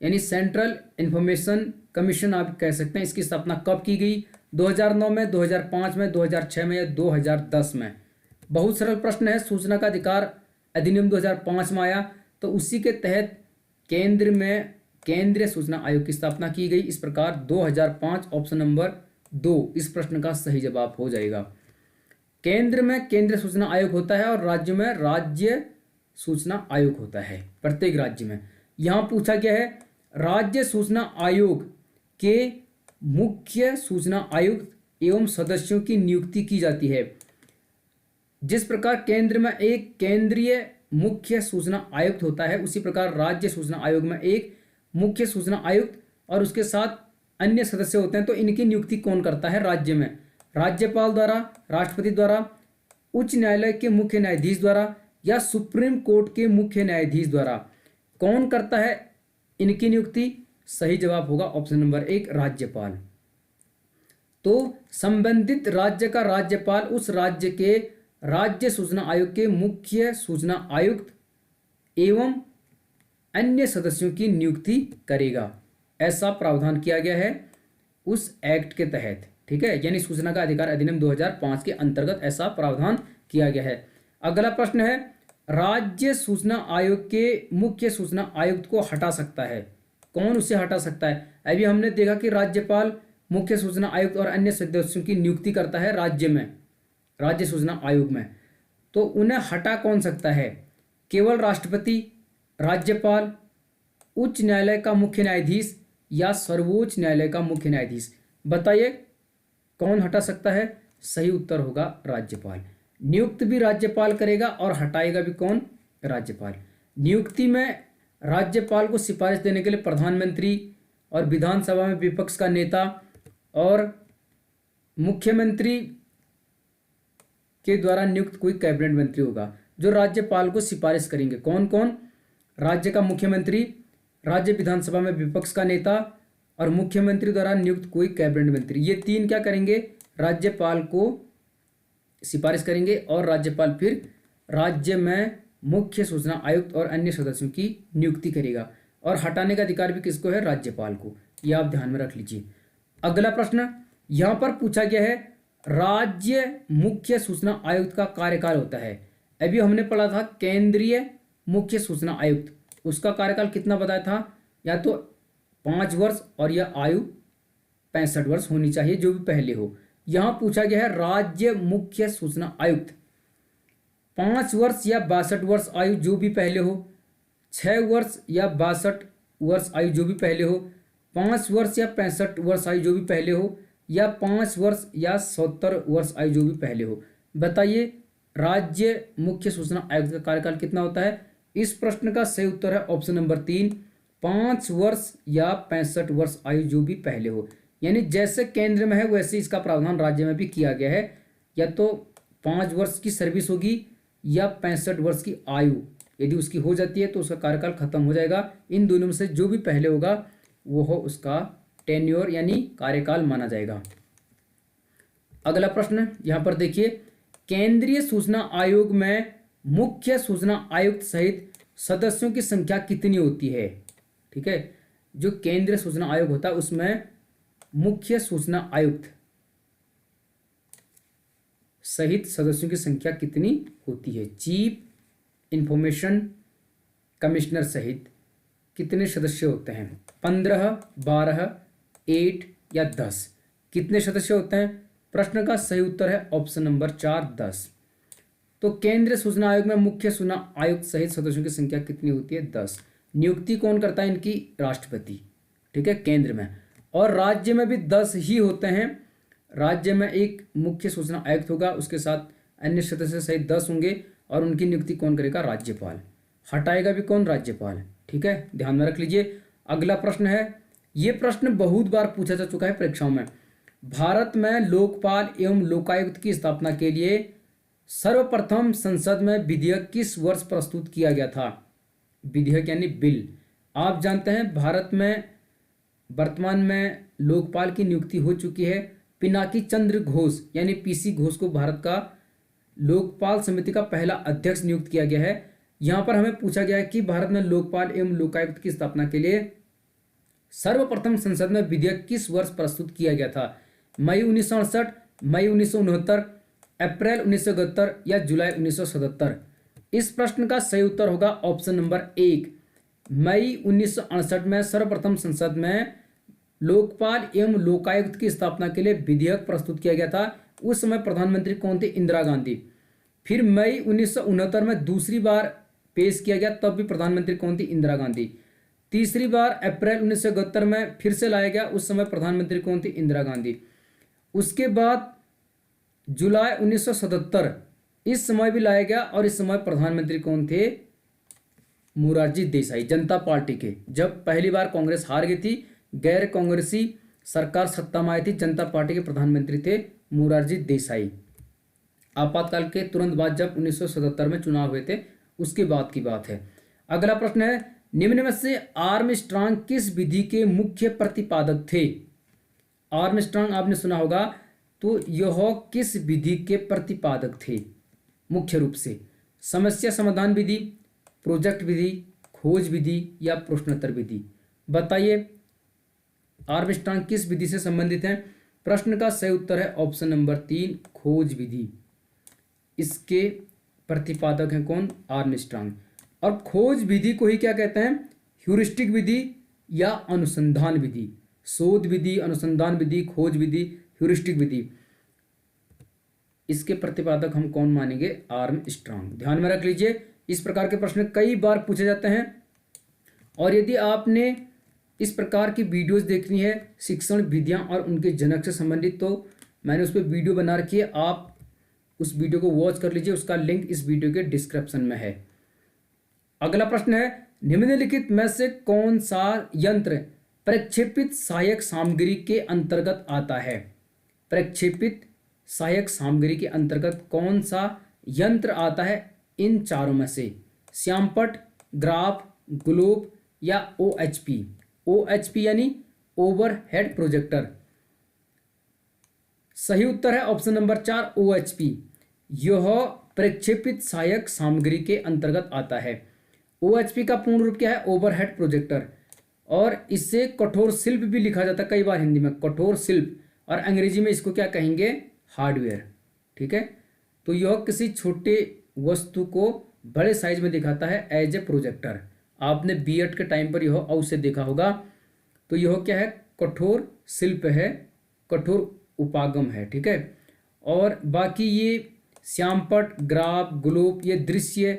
यानी सेंट्रल इंफॉर्मेशन कमीशन आप कह सकते हैं। इसकी स्थापना कब की गई, 2009 में, 2005 में, 2006 में या 2010 में। बहुत सरल प्रश्न है। सूचना का अधिकार अधिनियम 2005 में आया तो उसी के तहत केंद्र में केंद्रीय सूचना आयोग की स्थापना की गई। इस प्रकार 2005 ऑप्शन नंबर 2 इस प्रश्न का सही जवाब हो जाएगा। केंद्र में केंद्रीय सूचना आयोग होता है और राज्य में राज्य सूचना आयोग होता है, प्रत्येक राज्य में। यहाँ पूछा गया है राज्य सूचना आयोग के मुख्य सूचना आयुक्त एवं सदस्यों की नियुक्ति की जाती है। जिस प्रकार केंद्र में एक केंद्रीय मुख्य सूचना आयुक्त होता है उसी प्रकार राज्य सूचना आयोग में एक मुख्य सूचना आयुक्त और उसके साथ अन्य सदस्य होते हैं। तो इनकी नियुक्ति कौन करता है राज्य में, राज्यपाल द्वारा, राष्ट्रपति द्वारा, उच्च न्यायालय के मुख्य न्यायाधीश द्वारा या सुप्रीम कोर्ट के मुख्य न्यायाधीश द्वारा। कौन करता है इनकी नियुक्ति, सही जवाब होगा ऑप्शन नंबर 1 राज्यपाल। तो संबंधित राज्य का राज्यपाल उस राज्य के राज्य सूचना आयोग के मुख्य सूचना आयुक्त एवं अन्य सदस्यों की नियुक्ति करेगा। ऐसा प्रावधान किया गया है उस एक्ट के तहत। ठीक है, यानी सूचना का अधिकार अधिनियम 2005 के अंतर्गत ऐसा प्रावधान किया गया है। अगला प्रश्न है राज्य सूचना आयोग के मुख्य सूचना आयुक्त को हटा सकता है। कौन उसे हटा सकता है। अभी हमने देखा कि राज्यपाल मुख्य सूचना आयुक्त और अन्य सदस्यों की नियुक्ति करता है राज्य में, राज्य सूचना आयोग में। तो उन्हें हटा कौन सकता है, केवल राष्ट्रपति, राज्यपाल, उच्च न्यायालय का मुख्य न्यायाधीश या सर्वोच्च न्यायालय का मुख्य न्यायाधीश। बताइए कौन हटा सकता है, सही उत्तर होगा राज्यपाल। नियुक्त भी राज्यपाल करेगा और हटाएगा भी कौन, राज्यपाल। नियुक्ति में राज्यपाल को सिफारिश देने के लिए प्रधानमंत्री और विधानसभा में विपक्ष का नेता और मुख्यमंत्री के द्वारा नियुक्त कोई कैबिनेट मंत्री होगा जो राज्यपाल को सिफारिश करेंगे। कौन कौन, राज्य का मुख्यमंत्री, राज्य विधानसभा में विपक्ष का नेता और मुख्यमंत्री द्वारा नियुक्त कोई कैबिनेट मंत्री। ये तीन क्या करेंगे, राज्यपाल को सिफारिश करेंगे और राज्यपाल फिर राज्य में मुख्य सूचना आयुक्त और अन्य सदस्यों की नियुक्ति करेगा। और हटाने का अधिकार भी किसको है, राज्यपाल को। यह आप ध्यान में रख लीजिए। अगला प्रश्न यहां पर पूछा गया है राज्य मुख्य सूचना आयुक्त का कार्यकाल होता है। अभी हमने पढ़ा था केंद्रीय मुख्य सूचना आयुक्त, उसका कार्यकाल कितना बताया था, या तो 5 वर्ष और यह आयु 65 वर्ष होनी चाहिए जो भी पहले हो। यहां पूछा गया है राज्य मुख्य सूचना आयुक्त 5 वर्ष या 62 वर्ष आयु जो भी पहले हो, 6 वर्ष या 62 वर्ष आयु जो भी पहले हो, 5 वर्ष या 65 वर्ष आयु जो भी पहले हो, या 5 वर्ष या 70 वर्ष आयु जो भी पहले हो। बताइए राज्य मुख्य सूचना आयुक्त का कार्यकाल कितना होता है। इस प्रश्न का सही उत्तर है ऑप्शन नंबर 3, 5 वर्ष या 65 वर्ष आयु जो भी पहले हो। यानी जैसे केंद्र में है वैसे इसका प्रावधान राज्य में भी किया गया है। या तो 5 वर्ष की सर्विस होगी या 65 वर्ष की आयु, यदि उसकी हो जाती है तो उसका कार्यकाल खत्म हो जाएगा। इन दोनों में से जो भी पहले होगा वो उसका टेन्योर यानी कार्यकाल माना जाएगा। अगला प्रश्न यहां पर देखिए केंद्रीय सूचना आयोग में मुख्य सूचना आयुक्त सहित सदस्यों की संख्या कितनी होती है। ठीक है, जो केंद्रीय सूचना आयोग होता है उसमें मुख्य सूचना आयुक्त सहित सदस्यों की संख्या कितनी होती है। चीफ इंफॉर्मेशन कमिश्नर सहित कितने सदस्य होते हैं, 15, 12, 8 या 10। कितने सदस्य होते हैं। प्रश्न का सही उत्तर है ऑप्शन नंबर 4, 10। तो केंद्रीय सूचना आयोग में मुख्य सूचना आयुक्त सहित सदस्यों की संख्या कितनी होती है? 10। नियुक्ति कौन करता है इनकी? राष्ट्रपति। ठीक है, केंद्र में। और राज्य में भी 10 ही होते हैं। राज्य में एक मुख्य सूचना आयुक्त होगा, उसके साथ अन्य सदस्य सहित 10 होंगे, और उनकी नियुक्ति कौन करेगा? राज्यपाल। हटाएगा भी कौन? राज्यपाल। ठीक है, ध्यान में रख लीजिए। अगला प्रश्न है, ये प्रश्न बहुत बार पूछा जा चुका है परीक्षाओं में। भारत में लोकपाल एवं लोकायुक्त की स्थापना के लिए सर्वप्रथम संसद में विधेयक किस वर्ष प्रस्तुत किया गया था? विधेयक यानी बिल। आप जानते हैं भारत में वर्तमान में लोकपाल की नियुक्ति हो चुकी है। पिनाकी चंद्र घोष यानी पीसी घोष को भारत का लोकपाल समिति का पहला अध्यक्ष नियुक्त किया गया है। यहाँ पर हमें पूछा गया है कि भारत में लोकपाल एवं लोकायुक्त की स्थापना के लिए सर्वप्रथम संसद में विधेयक किस वर्ष प्रस्तुत किया गया था? मई 1968, मई 1969, अप्रैल 1971 या जुलाई 1977? इस प्रश्न का सही उत्तर होगा ऑप्शन नंबर 1। मई 1968 में सर्वप्रथम संसद में लोकपाल एवं लोकायुक्त की स्थापना के लिए विधेयक प्रस्तुत किया गया था। उस समय प्रधानमंत्री कौन थे? इंदिरा गांधी। फिर मई 1969 में दूसरी बार पेश किया गया, तब भी प्रधानमंत्री कौन थी? इंदिरा गांधी। तीसरी बार अप्रैल 1971 में फिर से लाया गया, उस समय प्रधानमंत्री कौन थी? इंदिरा गांधी। उसके बाद जुलाई 1977 इस समय भी लाया गया, और इस समय प्रधानमंत्री कौन थे? मोरारजी देसाई, जनता पार्टी के। जब पहली बार कांग्रेस हार गई थी, गैर कांग्रेसी सरकार सत्ता में आई थी, जनता पार्टी के प्रधानमंत्री थे मोरारजी देसाई। आपातकाल के तुरंत बाद जब 1977 में चुनाव हुए थे, उसके बाद की बात है। अगला प्रश्न है, निम्न में से आर्मस्ट्रांग किस विधि के मुख्य प्रतिपादक थे? आर्मस्ट्रांग आपने सुना होगा, तो यह किस विधि के प्रतिपादक थे मुख्य रूप से? समस्या समाधान विधि, प्रोजेक्ट विधि, खोज विधि या प्रश्नोत्तर विधि? बताइए आर्मस्ट्रांग किस विधि से संबंधित हैं? प्रश्न का सही उत्तर है ऑप्शन नंबर 3, खोज विधि। इसके प्रतिपादक हैं कौन? आर्मस्ट्रांग। और खोज विधि को ही क्या कहते हैं? ह्यूरिस्टिक विधि या अनुसंधान विधि। शोध विधि, अनुसंधान विधि, खोज विधि, ह्यूरिस्टिक विधि, इसके प्रतिपादक हम कौन मानेंगे? आर्मस्ट्रांग। ध्यान में रख लीजिए, इस प्रकार के प्रश्न कई बार पूछे जाते हैं। और यदि आपने इस प्रकार की वीडियोस देखनी है, शिक्षण विधियां और उनके जनक से संबंधित, तो मैंने उस पर वीडियो बना रखी है, आप उस वीडियो को वॉच कर लीजिए, उसका लिंक इस वीडियो के डिस्क्रिप्शन में है। अगला प्रश्न है, निम्नलिखित में से कौन सा यंत्र प्रक्षेपित सहायक सामग्री के अंतर्गत आता है? प्रक्षेपित सहायक सामग्री के अंतर्गत कौन सा यंत्र आता है इन चारों में से? श्यामपट्ट, ग्राफ, ग्लोब या OHP? OHP यानी ओवरहेड प्रोजेक्टर। सही उत्तर है ऑप्शन नंबर 4, OHP। यह प्रक्षेपित सहायक सामग्री के अंतर्गत आता है। OHP का पूर्ण रूप क्या है? Overhead projector. और इससे कठोर शिल्प भी लिखा जाता है कई बार हिंदी में, कठोर शिल्प, और अंग्रेजी में इसको क्या कहेंगे? हार्डवेयर। ठीक है, तो यह किसी छोटे वस्तु को बड़े साइज में दिखाता है एज ए प्रोजेक्टर। आपने B.Ed के टाइम पर यह अवश्य देखा होगा। तो यह क्या है? कठोर शिल्प है, कठोर उपागम है। ठीक है, और बाकी ये श्यामपट्ट, ग्राफ, ग्लोब ये दृश्य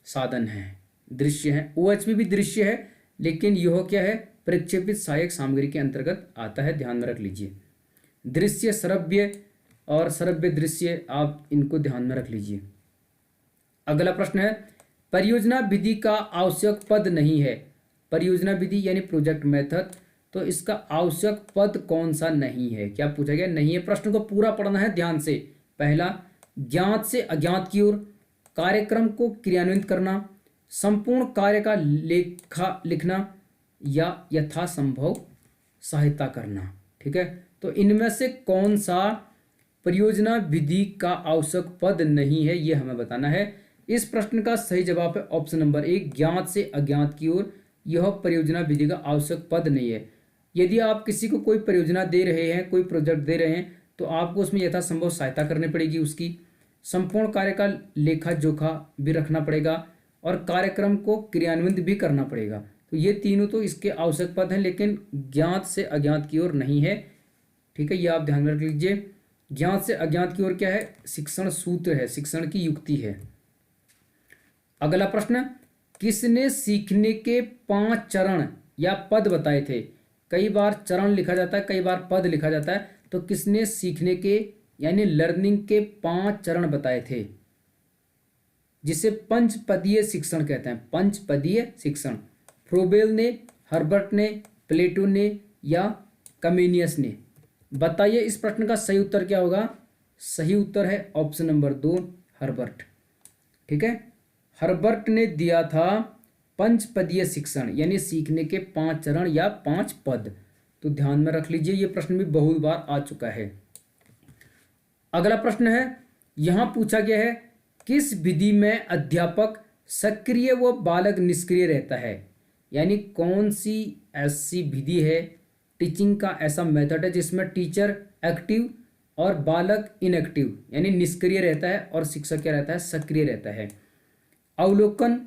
साधन है, दृश्य है। OHP भी दृश्य है, लेकिन यह क्या है? प्रक्षेपित सहायक सामग्री के अंतर्गत आता है, ध्यान में रख लीजिए। दृश्य, श्रव्य और श्रव्य दृश्य, आप इनको ध्यान में रख लीजिए। अगला प्रश्न है, परियोजना विधि का आवश्यक पद नहीं है। परियोजना विधि यानी प्रोजेक्ट मेथड, तो इसका आवश्यक पद कौन सा नहीं है? क्या पूछा गया? नहीं है। प्रश्न को पूरा पढ़ना है ध्यान से। पहला, ज्ञात से अज्ञात की ओर, कार्यक्रम को क्रियान्वित करना, संपूर्ण कार्य का लेखा लिखना या यथासंभव सहायता करना। ठीक है, तो इनमें से कौन सा परियोजना विधि का आवश्यक पद नहीं है, यह हमें बताना है। इस प्रश्न का सही जवाब है ऑप्शन नंबर 1, ज्ञात से अज्ञात की ओर। यह परियोजना विधि का आवश्यक पद नहीं है। यदि आप किसी को कोई परियोजना दे रहे हैं, कोई प्रोजेक्ट दे रहे हैं, तो आपको उसमें यथासंभव सहायता करनी पड़ेगी उसकी, संपूर्ण कार्य का लेखा जोखा भी रखना पड़ेगा, और कार्यक्रम को क्रियान्वित भी करना पड़ेगा। तो ये तीनों तो इसके आवश्यक पद हैं, लेकिन ज्ञात से अज्ञात की ओर नहीं है। ठीक है, ये आप ध्यान में रख लीजिए। ज्ञात से अज्ञात की ओर क्या है, शिक्षण सूत्र है, शिक्षण की युक्ति है। अगला प्रश्न, किसने सीखने के 5 चरण या पद बताए थे। कई बार चरण लिखा जाता है, कई बार पद लिखा जाता है, तो किसने सीखने के यानी लर्निंग के 5 चरण बताए थे, जिसे पंचपदीय शिक्षण कहते हैं, पंचपदीय शिक्षण। फ्रोबेल ने, हर्बर्ट ने, प्लेटो ने या कमेनियस ने। बताइए इस प्रश्न का सही उत्तर क्या होगा। सही उत्तर है ऑप्शन नंबर 2, हर्बर्ट। ठीक है, हर्बर्ट ने दिया था पंचपदीय शिक्षण यानी सीखने के 5 चरण या 5 पद। तो ध्यान में रख लीजिए, ये प्रश्न भी बहुत बार आ चुका है। अगला प्रश्न है, यहां पूछा गया है, किस विधि में अध्यापक सक्रिय व बालक निष्क्रिय रहता है। यानी कौन सी ऐसी विधि है, टीचिंग का ऐसा मेथड है जिसमें टीचर एक्टिव और बालक इनएक्टिव यानी निष्क्रिय रहता है और शिक्षक क्या रहता है, सक्रिय रहता है। अवलोकन,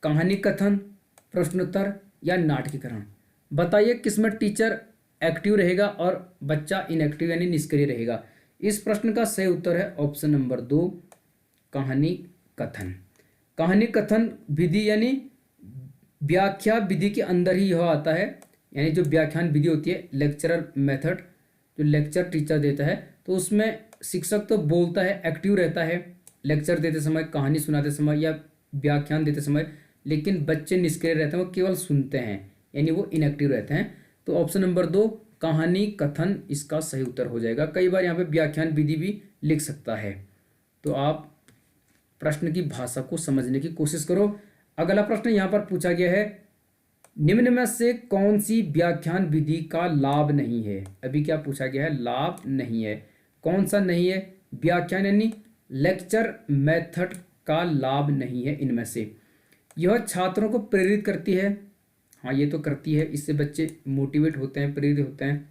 कहानी कथन, प्रश्नोत्तर या नाटकीकरण। बताइए किसमें टीचर एक्टिव रहेगा और बच्चा इनएक्टिव यानी निष्क्रिय रहेगा। इस प्रश्न का सही उत्तर है ऑप्शन नंबर 2, कहानी कथन। कहानी कथन विधि यानी व्याख्या विधि के अंदर ही यह आता है, यानी जो व्याख्यान विधि होती है, लेक्चरर मेथड, जो लेक्चर टीचर देता है, तो उसमें शिक्षक तो बोलता है, एक्टिव रहता है लेक्चर देते समय, कहानी सुनाते समय या व्याख्यान देते समय, लेकिन बच्चे निष्क्रिय रहते हैं, वो केवल सुनते हैं यानी वो इनएक्टिव रहते हैं। तो ऑप्शन नंबर 2 कहानी कथन इसका सही उत्तर हो जाएगा। कई बार यहाँ पे व्याख्यान विधि भी लिख सकता है, तो आप प्रश्न की भाषा को समझने की कोशिश करो। अगला प्रश्न यहाँ पर पूछा गया है, निम्न में से कौन सी व्याख्यान विधि का लाभ नहीं है। अभी क्या पूछा गया है, लाभ नहीं है। कौन सा नहीं है, व्याख्यान यानी लेक्चर मेथड का लाभ नहीं है इनमें से। यह छात्रों को प्रेरित करती है, हाँ ये तो करती है, इससे बच्चे मोटिवेट होते हैं, प्रेरित होते हैं।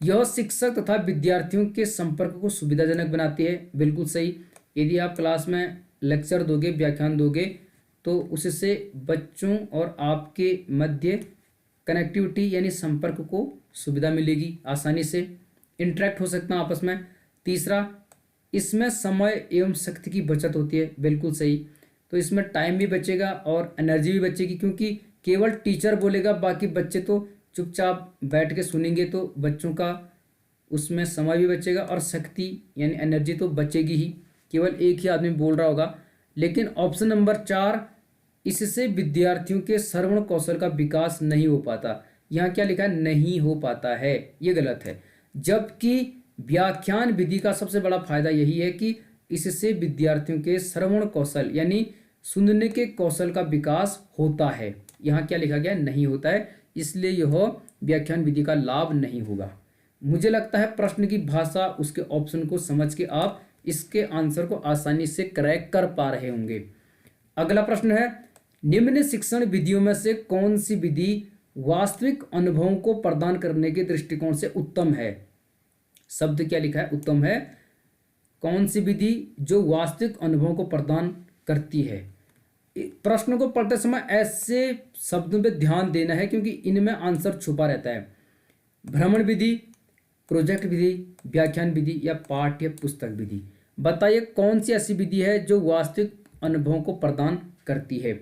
यह शिक्षक तथा विद्यार्थियों के संपर्क को सुविधाजनक बनाती है, बिल्कुल सही। यदि आप क्लास में लेक्चर दोगे, व्याख्यान दोगे, तो उससे बच्चों और आपके मध्य कनेक्टिविटी यानी संपर्क को सुविधा मिलेगी, आसानी से इंटरेक्ट हो सकते हैं आपस में। तीसरा, इसमें समय एवं शक्ति की बचत होती है, बिल्कुल सही। तो इसमें टाइम भी बचेगा और एनर्जी भी बचेगी, क्योंकि केवल टीचर बोलेगा, बाकी बच्चे तो चुपचाप बैठ के सुनेंगे, तो बच्चों का उसमें समय भी बचेगा और शक्ति यानी एनर्जी तो बचेगी ही, केवल एक ही आदमी बोल रहा होगा। लेकिन ऑप्शन नंबर 4, इससे विद्यार्थियों के श्रवण कौशल का विकास नहीं हो पाता। यहाँ क्या लिखा है, नहीं हो पाता है, ये गलत है। जबकि व्याख्यान विधि का सबसे बड़ा फायदा यही है कि इससे विद्यार्थियों के श्रवण कौशल यानी सुनने के कौशल का विकास होता है। यहाँ क्या लिखा गया, नहीं होता है, इसलिए यह व्याख्यान विधि का लाभ नहीं होगा। मुझे लगता है प्रश्न की भाषा, उसके ऑप्शन को समझ के आप इसके आंसर को आसानी से क्रैक कर पा रहे होंगे। अगला प्रश्न है, निम्न शिक्षण विधियों में से कौन सी विधि वास्तविक अनुभवों को प्रदान करने के दृष्टिकोण से उत्तम है। शब्द क्या लिखा है, उत्तम है। कौन सी विधि जो वास्तविक अनुभवों को प्रदान करती है। प्रश्न को पढ़ते समय ऐसे शब्दों पे ध्यान देना है, क्योंकि इनमें आंसर छुपा रहता है। भ्रमण विधि, प्रोजेक्ट विधि, व्याख्यान विधि या पाठ्य पुस्तक विधि। बताइए कौन सी ऐसी विधि है जो वास्तविक अनुभवों को प्रदान करती है।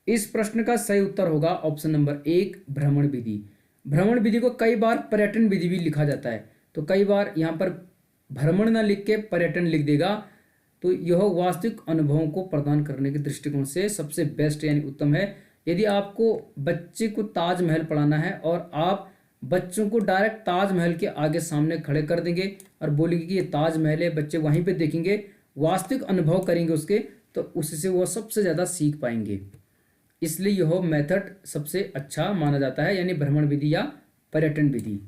इस प्रश्न का सही उत्तर होगा ऑप्शन नंबर 1, भ्रमण विधि। भ्रमण विधि को कई बार पर्यटन विधि भी लिखा जाता है, तो कई बार यहाँ पर भ्रमण न लिख के पर्यटन लिख देगा, तो यह वास्तविक अनुभवों को प्रदान करने के दृष्टिकोण से सबसे बेस्ट यानी उत्तम है। यदि आपको बच्चे को ताजमहल पढ़ाना है और आप बच्चों को डायरेक्ट ताजमहल के आगे सामने खड़े कर देंगे और बोलेंगे कि ये ताजमहल है, बच्चे वहीं पे देखेंगे, वास्तविक अनुभव करेंगे उसके, तो उससे वो सबसे ज़्यादा सीख पाएंगे। इसलिए यह मेथड सबसे अच्छा माना जाता है, यानी भ्रमण विधि या पर्यटन विधि।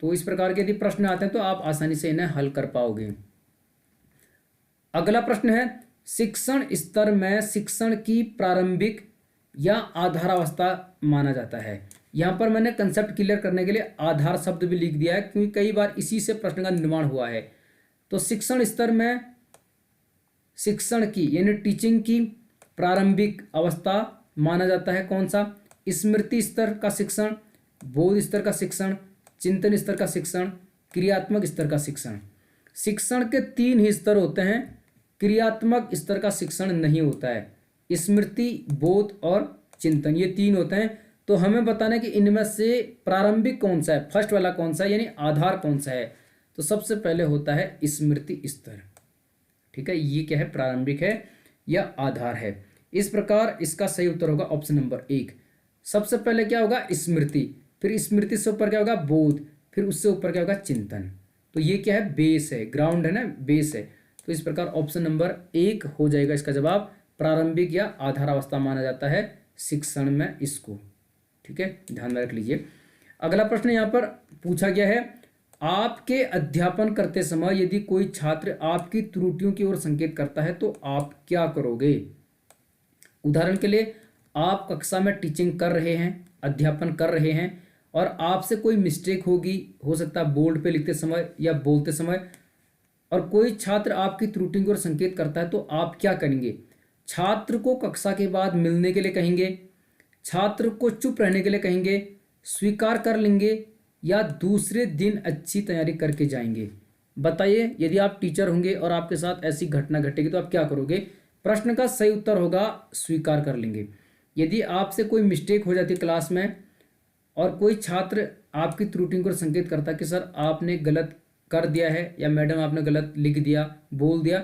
तो इस प्रकार के यदि प्रश्न आते हैं तो आप आसानी से इन्हें हल कर पाओगे। अगला प्रश्न है, शिक्षण स्तर में शिक्षण की प्रारंभिक या आधारावस्था माना जाता है। यहाँ पर मैंने कंसेप्ट क्लियर करने के लिए आधार शब्द भी लिख दिया है, क्योंकि कई बार इसी से प्रश्न का निर्माण हुआ है। तो शिक्षण स्तर में शिक्षण की यानी टीचिंग की प्रारंभिक अवस्था माना जाता है कौन सा, स्मृति स्तर का शिक्षण, बोध स्तर का शिक्षण, चिंतन स्तर का शिक्षण क्रियात्मक स्तर का शिक्षण। शिक्षण के 3 ही स्तर होते हैं, क्रियात्मक स्तर का शिक्षण नहीं होता है। स्मृति, बोध और चिंतन, ये 3 होते हैं। तो हमें बताना है कि इनमें से प्रारंभिक कौन सा है, फर्स्ट वाला कौन सा है, यानी आधार कौन सा है। तो सबसे पहले होता है स्मृति स्तर। ठीक है, ये क्या है, प्रारंभिक है या आधार है। इस प्रकार इसका सही उत्तर होगा ऑप्शन नंबर 1। सबसे पहले क्या होगा, स्मृति, फिर स्मृति से ऊपर क्या होगा, बोध, फिर उससे ऊपर क्या होगा, चिंतन। तो ये क्या है, बेस है, ग्राउंड है ना, बेस है। तो इस प्रकार ऑप्शन नंबर 1 हो जाएगा इसका जवाब। प्रारंभिक या आधार अवस्था माना जाता है शिक्षण में इसको। ठीक है, ध्यान में रख लीजिए। अगला प्रश्न यहाँ पर पूछा गया है, आपके अध्यापन करते समय यदि कोई छात्र आपकी त्रुटियों की ओर संकेत करता है तो आप क्या करोगे। उदाहरण के लिए, आप कक्षा में टीचिंग कर रहे हैं, अध्यापन कर रहे हैं, और आपसे कोई मिस्टेक होगी, हो सकता है बोर्ड पे लिखते समय या बोलते समय, और कोई छात्र आपकी त्रुटियों की ओर संकेत करता है तो आप क्या करेंगे। छात्र को कक्षा के बाद मिलने के लिए कहेंगे, छात्र को चुप रहने के लिए कहेंगे, स्वीकार कर लेंगे, या दूसरे दिन अच्छी तैयारी करके जाएंगे। बताइए, यदि आप टीचर होंगे और आपके साथ ऐसी घटना घटेगी तो आप क्या करोगे। प्रश्न का सही उत्तर होगा स्वीकार कर लेंगे। यदि आपसे कोई मिस्टेक हो जाती है क्लास में और कोई छात्र आपकी त्रुटि को संकेत करता है कि सर आपने गलत कर दिया है या मैडम आपने गलत लिख दिया, बोल दिया,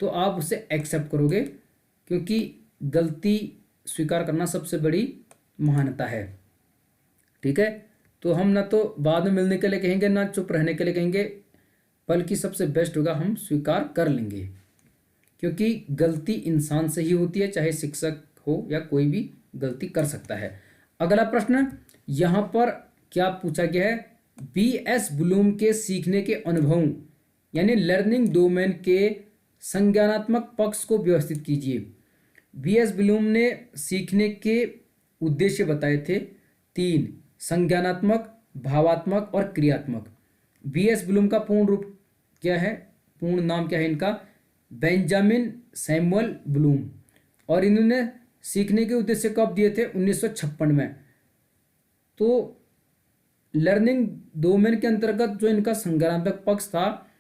तो आप उसे एक्सेप्ट करोगे, क्योंकि गलती स्वीकार करना सबसे बड़ी महानता है। ठीक है, तो हम ना तो बाद में मिलने के लिए कहेंगे, ना चुप रहने के लिए कहेंगे, बल्कि सबसे बेस्ट होगा हम स्वीकार कर लेंगे, क्योंकि गलती इंसान से ही होती है, चाहे शिक्षक हो या कोई भी गलती कर सकता है। अगला प्रश्न यहाँ पर क्या पूछा गया है, बीएस ब्लूम के सीखने के अनुभवों यानी लर्निंग डोमेन के संज्ञानात्मक पक्ष को व्यवस्थित कीजिए। बीएस ब्लूम ने सीखने के उद्देश्य बताए थे 3, संज्ञानात्मक, भावात्मक और क्रियात्मक। बीएस ब्लूम का पूर्ण रूप क्या है, पूर्ण नाम क्या है इनका, बेंजामिन सैमुअल ब्लूम, और इन्होंने सीखने के उद्देश्य कब दिए थे, 1956 में। तो लर्निंग डोमेन के अंतर्गत जो इनका संज्ञानात्मक पक्ष था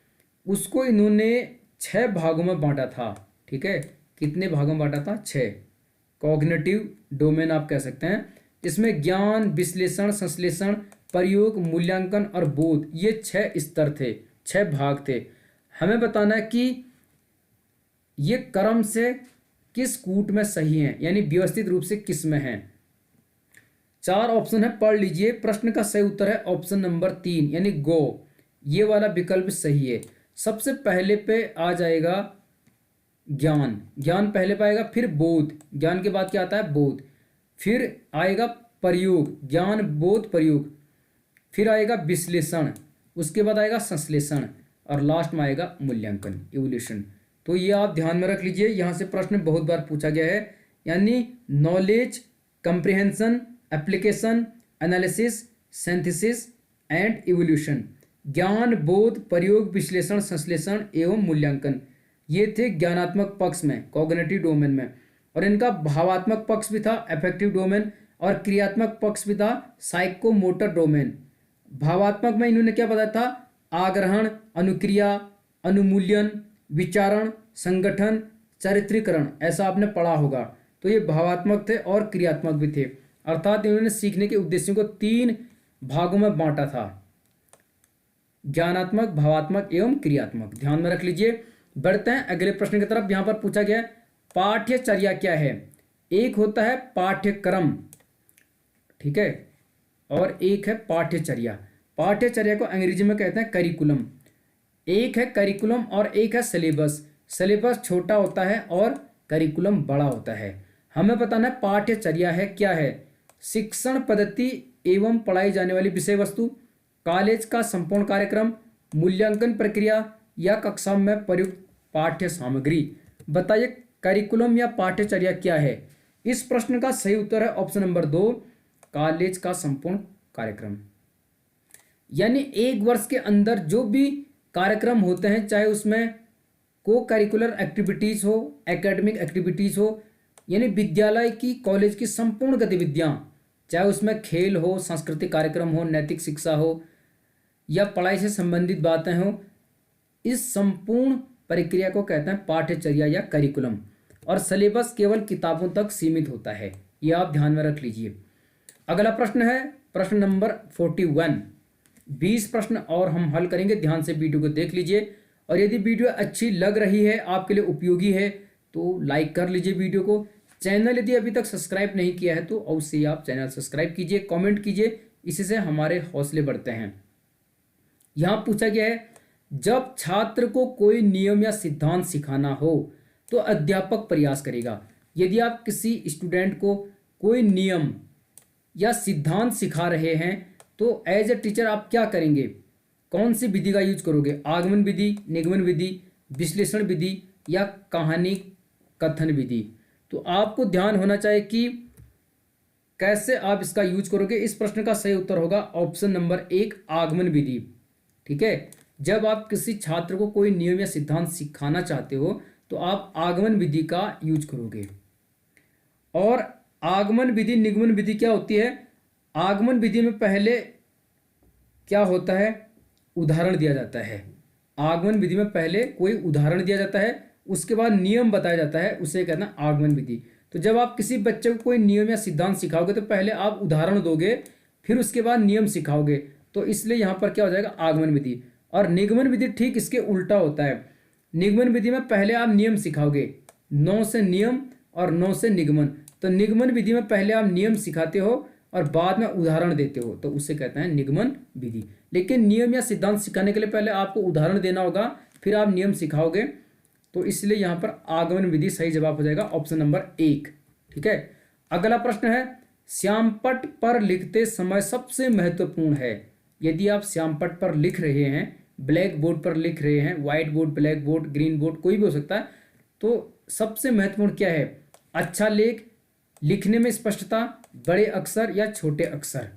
उसको इन्होंने 6 भागों में बांटा था। ठीक है, कितने भागों में बांटा था, 6। कॉग्निटिव डोमेन आप कह सकते हैं, इसमें ज्ञान, विश्लेषण, संश्लेषण, प्रयोग, मूल्यांकन और बोध, ये 6 स्तर थे, 6 भाग थे। हमें बताना है कि ये क्रम से किस कूट में सही है, यानी व्यवस्थित रूप से किस में है। 4 ऑप्शन है, पढ़ लीजिए। प्रश्न का सही उत्तर है ऑप्शन नंबर 3 यानी गो, ये वाला विकल्प सही है। सबसे पहले पे आ जाएगा ज्ञान, ज्ञान पहले पाएगा, फिर बोध, ज्ञान के बाद क्या आता है, बोध, फिर आएगा प्रयोग, ज्ञान बोध प्रयोग, फिर आएगा विश्लेषण, उसके बाद आएगा संश्लेषण, और लास्ट में आएगा मूल्यांकन, इवोल्यूशन। तो ये आप ध्यान में रख लीजिए, यहाँ से प्रश्न बहुत बार पूछा गया है, यानी knowledge, comprehension, application, analysis, synthesis and evolution. ज्ञान, बोध, प्रयोग, विश्लेषण, संश्लेषण एवं मूल्यांकन, ये थे ज्ञानात्मक पक्ष में, कॉग्निटिव डोमेन में। और इनका भावात्मक पक्ष भी था, अफेक्टिव डोमेन, और क्रियात्मक पक्ष भी था, साइकोमोटर डोमेन। भावात्मक में इन्होंने क्या बताया था, आग्रहण, अनुक्रिया, अनुमूल्यन, विचारण, संगठन, चरित्रीकरण, ऐसा आपने पढ़ा होगा। तो ये भावात्मक थे और क्रियात्मक भी थे, अर्थात इन्होंने सीखने के उद्देश्यों को 3 भागों में बांटा था, ज्ञानात्मक, भावात्मक एवं क्रियात्मक। ध्यान में रख लीजिए। बढ़ते हैं अगले प्रश्न की तरफ। यहाँ पर पूछा गया है पाठ्यचर्या क्या है। एक होता है पाठ्यक्रम, ठीक है, और एक है पाठ्यचर्या। पाठ्यचर्या को अंग्रेजी में कहते हैं करिकुलम। एक है करिकुलम और एक है सिलेबस। सिलेबस छोटा होता है और करिकुलम बड़ा होता है। हमें बताना है पाठ्यचर्या है क्या है, शिक्षण पद्धति एवं पढ़ाई जाने वाली विषय वस्तु, कॉलेज का संपूर्ण कार्यक्रम, मूल्यांकन प्रक्रिया या कक्षा में प्रयुक्त पाठ्य सामग्री। बताइए करिकुलम या पाठ्यचर्या क्या है। इस प्रश्न का सही उत्तर है ऑप्शन नंबर 2, कॉलेज का संपूर्ण कार्यक्रम। यानी 1 वर्ष के अंदर जो भी कार्यक्रम होते हैं, चाहे उसमें को करिकुलर एक्टिविटीज़ हो, एकेडमिक एक्टिविटीज़ हो, यानी विद्यालय की, कॉलेज की संपूर्ण गतिविधियाँ, चाहे उसमें खेल हो, सांस्कृतिक कार्यक्रम हो, नैतिक शिक्षा हो, या पढ़ाई से संबंधित बातें हों, इस संपूर्ण प्रक्रिया को कहते हैं पाठ्यचर्या या करिकुलम। और सिलेबस केवल किताबों तक सीमित होता है, ये आप ध्यान में रख लीजिए। अगला प्रश्न है प्रश्न नंबर 41। 20 प्रश्न और हम हल करेंगे, ध्यान से वीडियो को देख लीजिए। और यदि वीडियो अच्छी लग रही है, आपके लिए उपयोगी है, तो लाइक कर लीजिए वीडियो को। चैनल यदि अभी तक सब्सक्राइब नहीं किया है तो अवश्य आप चैनल सब्सक्राइब कीजिए, कमेंट कीजिए, इससे हमारे हौसले बढ़ते हैं। यहाँ पूछा गया है, जब छात्र को कोई नियम या सिद्धांत सिखाना हो तो अध्यापक प्रयास करेगा। यदि आप किसी स्टूडेंट को कोई नियम या सिद्धांत सिखा रहे हैं तो एज ए टीचर आप क्या करेंगे, कौन सी विधि का यूज करोगे? आगमन विधि, निगमन विधि, विश्लेषण विधि या कहानी कथन विधि? तो आपको ध्यान होना चाहिए कि कैसे आप इसका यूज करोगे। इस प्रश्न का सही उत्तर होगा ऑप्शन नंबर 1, आगमन विधि। ठीक है, जब आप किसी छात्र को कोई नियम या सिद्धांत सिखाना चाहते हो तो आप आगमन विधि का यूज करोगे। और आगमन विधि, निगमन विधि क्या होती है? आगमन विधि में पहले क्या होता है, उदाहरण दिया जाता है। आगमन विधि में पहले कोई उदाहरण दिया जाता है, उसके बाद नियम बताया जाता है, उसे कहना है आगमन विधि। तो जब आप किसी बच्चे को कोई नियम या सिद्धांत सिखाओगे तो पहले आप उदाहरण दोगे, फिर उसके बाद नियम सिखाओगे, तो इसलिए यहाँ पर क्या हो जाएगा, आगमन विधि। और निगमन विधि ठीक इसके उल्टा होता है। निगमन विधि में पहले आप नियम सिखाओगे, 9 से नियम और 9 से निगमन। तो निगमन विधि में पहले आप नियम सिखाते हो और बाद में उदाहरण देते हो, तो उसे कहते हैं निगमन विधि। लेकिन नियम या सिद्धांत सिखाने के लिए पहले आपको उदाहरण देना होगा, फिर आप नियम सिखाओगे, तो इसलिए यहाँ पर आगमन विधि सही जवाब हो जाएगा ऑप्शन नंबर 1। ठीक है, अगला प्रश्न है, श्यामपट्ट पर लिखते समय सबसे महत्वपूर्ण है। यदि आप श्यामपट्ट पर लिख रहे हैं, ब्लैक बोर्ड पर लिख रहे हैं, white board, black board, green board, कोई भी हो सकता है, तो सबसे महत्वपूर्ण क्या है? अच्छा लेख, लिखने में स्पष्टता, बड़े अक्षर या छोटे अक्षर?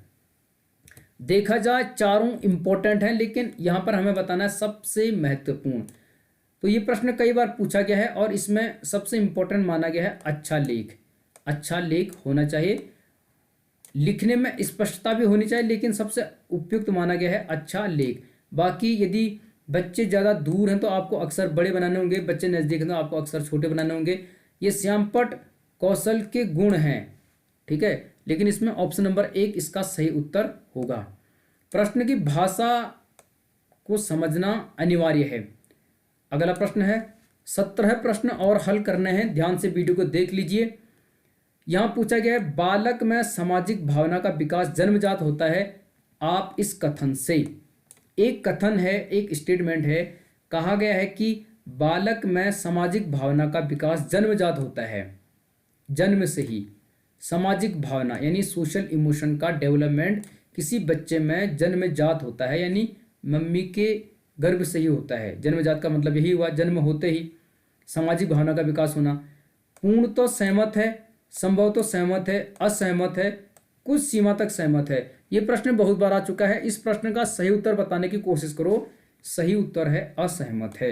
देखा जाए चारों इंपॉर्टेंट हैं, लेकिन यहां पर हमें बताना है सबसे महत्वपूर्ण। तो ये प्रश्न कई बार पूछा गया है और इसमें सबसे इंपॉर्टेंट माना गया है अच्छा लेख। अच्छा लेख होना चाहिए, लिखने में स्पष्टता भी होनी चाहिए, लेकिन सबसे उपयुक्त माना गया है अच्छा लेख। बाकी यदि बच्चे ज़्यादा दूर हैं तो आपको अक्षर बड़े बनाने होंगे, बच्चे नज़दीक हैं तो आपको अक्षर छोटे बनाने होंगे। ये श्यामपट्ट कौशल के गुण हैं। ठीक है, लेकिन इसमें ऑप्शन नंबर 1 इसका सही उत्तर होगा। प्रश्न की भाषा को समझना अनिवार्य है। अगला प्रश्न है, 17 प्रश्न और हल करने हैं, ध्यान से वीडियो को देख लीजिए। यहाँ पूछा गया है, बालक में सामाजिक भावना का विकास जन्मजात होता है। आप इस कथन से, एक कथन है, एक स्टेटमेंट है, कहा गया है कि बालक में सामाजिक भावना का विकास जन्मजात होता है। जन्म से ही सामाजिक भावना यानी सोशल इमोशन का डेवलपमेंट किसी बच्चे में जन्मजात होता है, यानी मम्मी के गर्भ से ही होता है। जन्मजात का मतलब यही हुआ, जन्म होते ही सामाजिक भावना का विकास होना। पूर्ण तो सहमत है, संभव तो सहमत है, असहमत है, कुछ सीमा तक सहमत है। ये प्रश्न बहुत बार आ चुका है। इस प्रश्न का सही उत्तर बताने की कोशिश करो। सही उत्तर है असहमत है,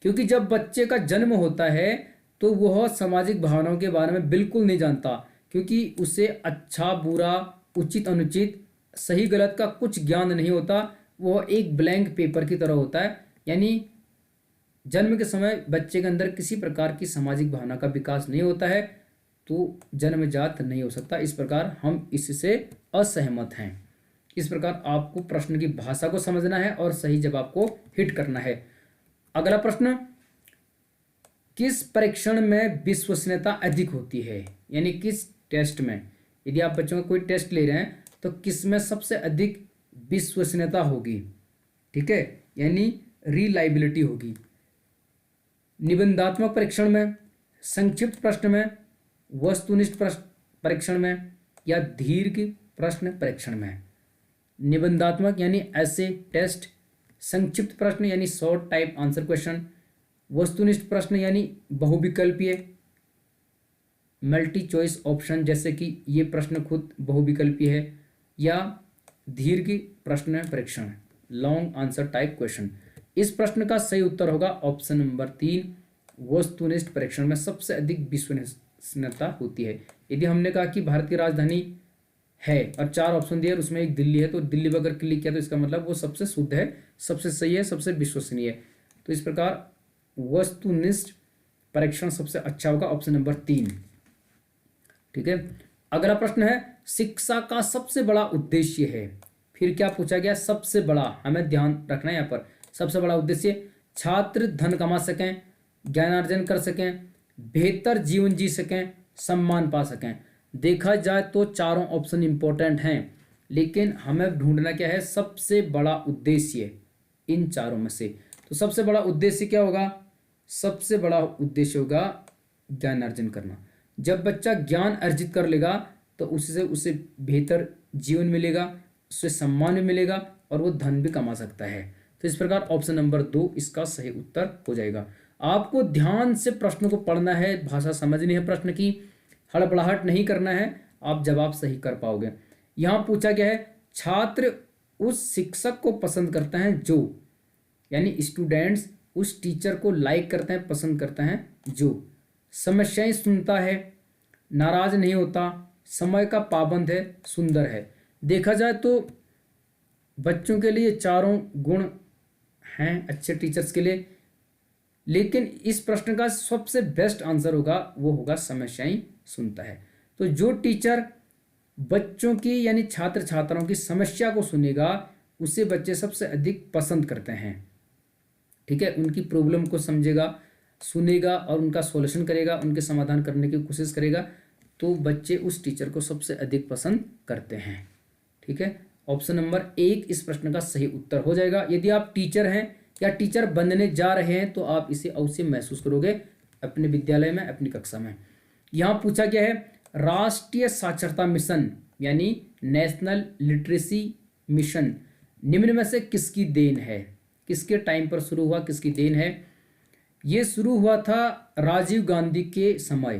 क्योंकि जब बच्चे का जन्म होता है तो वह सामाजिक भावनाओं के बारे में बिल्कुल नहीं जानता, क्योंकि उसे अच्छा बुरा, उचित अनुचित, सही गलत का कुछ ज्ञान नहीं होता। वह एक ब्लैंक पेपर की तरह होता है, यानी जन्म के समय बच्चे के अंदर किसी प्रकार की सामाजिक भावना का विकास नहीं होता है, तो जन्मजात नहीं हो सकता। इस प्रकार हम इससे असहमत हैं। इस प्रकार आपको प्रश्न की भाषा को समझना है और सही जवाब को हिट करना है। अगला प्रश्न, किस परीक्षण में विश्वसनीयता अधिक होती है, यानी किस टेस्ट में? यदि आप बच्चों का कोई टेस्ट ले रहे हैं तो किस में सबसे अधिक विश्वसनीयता होगी? ठीक है, यानी रिलायबिलिटी होगी। निबंधात्मक परीक्षण में, संक्षिप्त प्रश्न में, वस्तुनिष्ठ परीक्षण में या दीर्घ प्रश्न परीक्षण में? निबंधात्मक यानी ऐसे टेस्ट, संक्षिप्त प्रश्न यानी शॉर्ट टाइप आंसर क्वेश्चन, वस्तुनिष्ठ प्रश्न यानी बहुविकल्पीय मल्टी चॉइस ऑप्शन, जैसे कि ये प्रश्न खुद बहुविकल्पीय है, या दीर्घ प्रश्न परीक्षण लॉन्ग आंसर टाइप क्वेश्चन। इस प्रश्न का सही उत्तर होगा ऑप्शन नंबर 3, वस्तुनिष्ठ परीक्षण में सबसे अधिक विश्वसनीयता होती है। यदि हमने कहा कि भारत की राजधानी है, और 4 ऑप्शन दिए और उसमें एक दिल्ली है, तो दिल्ली पर अगर क्लिक किया तो इसका मतलब वो सबसे शुद्ध है, सबसे सही है, सबसे विश्वसनीय है। तो इस प्रकार वस्तुनिष्ठ परीक्षण सबसे अच्छा होगा, ऑप्शन नंबर 3। ठीक है, अगला प्रश्न है शिक्षा का सबसे बड़ा उद्देश्य है। फिर क्या पूछा गया, सबसे बड़ा, हमें ध्यान रखना है यहाँ पर, सबसे बड़ा उद्देश्य छात्र धन कमा सकें, ज्ञानार्जन कर सकें, बेहतर जीवन जी सकें, सम्मान पा सकें। देखा जाए तो चारों ऑप्शन इंपॉर्टेंट हैं, लेकिन हमें ढूंढना क्या है, सबसे बड़ा उद्देश्य इन चारों में से। तो सबसे बड़ा उद्देश्य क्या होगा, सबसे बड़ा उद्देश्य होगा ज्ञान अर्जन करना। जब बच्चा ज्ञान अर्जित कर लेगा तो उससे उसे बेहतर जीवन मिलेगा, उससे सम्मान भी मिलेगा और वो धन भी कमा सकता है। तो इस प्रकार ऑप्शन नंबर 2 इसका सही उत्तर हो जाएगा। आपको ध्यान से प्रश्न को पढ़ना है, भाषा समझनी है प्रश्न की, हड़बड़ाहट नहीं करना है, आप जवाब सही कर पाओगे। यहाँ पूछा गया है छात्र उस शिक्षक को पसंद करते हैं जो, यानी स्टूडेंट्स उस टीचर को लाइक करते हैं, पसंद करते हैं जो समस्याएं सुनता है, नाराज नहीं होता, समय का पाबंद है, सुंदर है। देखा जाए तो बच्चों के लिए चारों गुण हैं अच्छे टीचर्स के लिए, लेकिन इस प्रश्न का सबसे बेस्ट आंसर होगा, वो होगा समस्याएं सुनता है। तो जो टीचर बच्चों की यानी छात्र छात्राओं की समस्या को सुनेगा उसे बच्चे सबसे अधिक पसंद करते हैं। ठीक है, उनकी प्रॉब्लम को समझेगा, सुनेगा और उनका सॉल्यूशन करेगा, उनके समाधान करने की कोशिश करेगा, तो बच्चे उस टीचर को सबसे अधिक पसंद करते हैं। ठीक है, ऑप्शन नंबर 1 इस प्रश्न का सही उत्तर हो जाएगा। यदि आप टीचर हैं या टीचर बनने जा रहे हैं तो आप इसे अवश्य महसूस करोगे अपने विद्यालय में, अपनी कक्षा में। यहाँ पूछा गया है राष्ट्रीय साक्षरता मिशन यानी नेशनल लिटरेसी मिशन निम्न में से किसकी देन है, किसके टाइम पर शुरू हुआ, किसकी देन है। ये शुरू हुआ था राजीव गांधी के समय,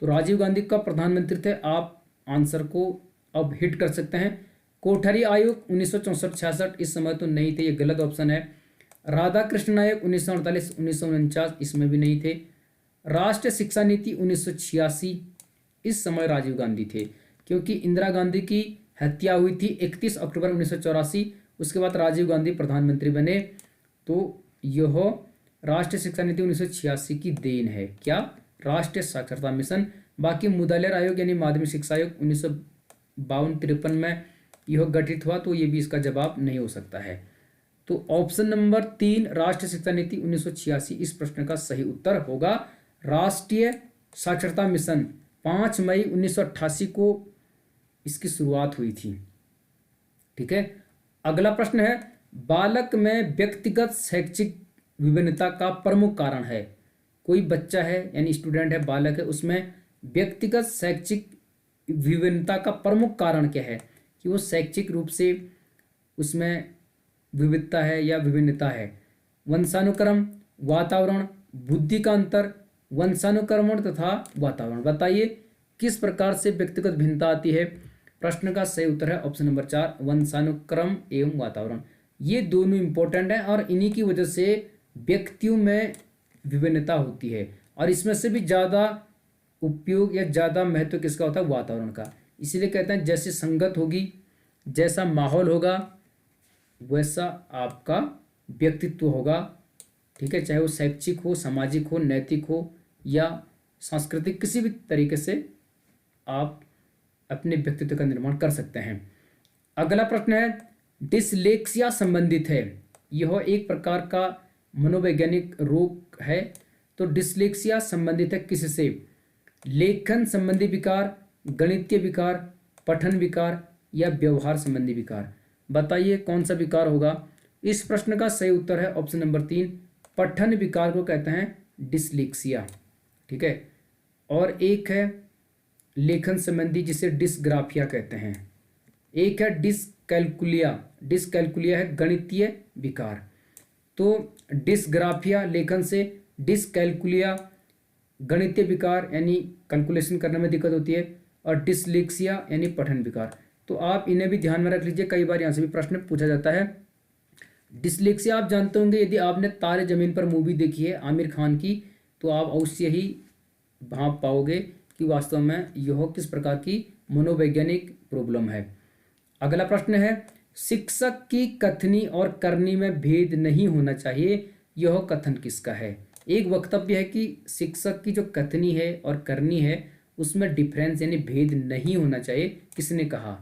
तो राजीव गांधी का प्रधानमंत्री थे। आप आंसर को अब हिट कर सकते हैं। कोठारी आयोग 1964-66 इस समय तो नहीं थे, ये गलत ऑप्शन है। राधा कृष्ण नायक 1948-1949 इसमें भी नहीं थे। राष्ट्रीय शिक्षा नीति 1986 इस समय राजीव गांधी थे, क्योंकि इंदिरा गांधी की हत्या हुई थी 31 अक्टूबर 1984, उसके बाद राजीव गांधी प्रधानमंत्री बने। तो यह राष्ट्रीय शिक्षा नीति 1986 की देन है, क्या, राष्ट्रीय साक्षरता मिशन। बाकी मुदालियार आयोग यानी माध्यमिक शिक्षा आयोग 1952-53 में यह गठित हुआ, तो ये भी इसका जवाब नहीं हो सकता है। तो ऑप्शन नंबर 3 राष्ट्रीय शिक्षा नीति 1986 इस प्रश्न का सही उत्तर होगा। राष्ट्रीय साक्षरता मिशन 5 मई 1988 को इसकी शुरुआत हुई थी। ठीक है, अगला प्रश्न है बालक में व्यक्तिगत शैक्षिक विभिन्नता का प्रमुख कारण है। कोई बच्चा है यानी स्टूडेंट है, बालक है, उसमें व्यक्तिगत शैक्षिक विभिन्नता का प्रमुख कारण क्या है, कि वो शैक्षिक रूप से उसमें विविधता है या विभिन्नता है। वंशानुक्रम, वातावरण, बुद्धि का अंतर, वंशानुक्रमण तथा वातावरण। बताइए किस प्रकार से व्यक्तिगत भिन्नता आती है। प्रश्न का सही उत्तर है ऑप्शन नंबर 4 वंशानुक्रम एवं वातावरण। ये दोनों इंपॉर्टेंट हैं और इन्हीं की वजह से व्यक्तियों में विभिन्नता होती है, और इसमें से भी ज़्यादा उपयोग या ज़्यादा महत्व किसका होता है, वातावरण का। इसीलिए कहते हैं जैसी संगत होगी, जैसा माहौल होगा, वैसा आपका व्यक्तित्व होगा। ठीक है, चाहे वो शैक्षिक हो, सामाजिक हो, नैतिक हो या सांस्कृतिक, किसी भी तरीके से आप अपने व्यक्तित्व का निर्माण कर सकते हैं। अगला प्रश्न है डिसलेक्सिया संबंधित है। यह एक प्रकार का मनोवैज्ञानिक रोग है। तो डिसलेक्सिया संबंधित है किससे, लेखन संबंधी विकार, गणितीय विकार, पठन विकार या व्यवहार संबंधी विकार। बताइए कौन सा विकार होगा। इस प्रश्न का सही उत्तर है ऑप्शन नंबर 3 पठन विकार को कहते हैं डिसलेक्सिया। ठीक है, और एक है लेखन संबंधी जिसे डिसग्राफिया कहते हैं। एक है डिसकैलकुलिया, डिसकैलकुलिया है गणितीय विकार। तो डिसग्राफिया लेखन से, डिसकैलकुलिया गणितीय विकार यानी कैलकुलेशन करने में दिक्कत होती है, और डिसलेक्सिया यानी पठन विकार। तो आप इन्हें भी ध्यान में रख लीजिए, कई बार यहाँ से भी प्रश्न पूछा जाता है। डिसलेक्सिया आप जानते होंगे, यदि आपने तारे ज़मीन पर मूवी देखी है आमिर खान की, तो आप अवश्य ही भांप पाओगे कि वास्तव में यह किस प्रकार की मनोवैज्ञानिक प्रॉब्लम है। अगला प्रश्न है, शिक्षक की कथनी और करनी में भेद नहीं होना चाहिए, यह कथन किसका है? एक वक्तव्य है कि शिक्षक की जो कथनी है और करनी है उसमें डिफरेंस यानी भेद नहीं होना चाहिए। किसने कहा?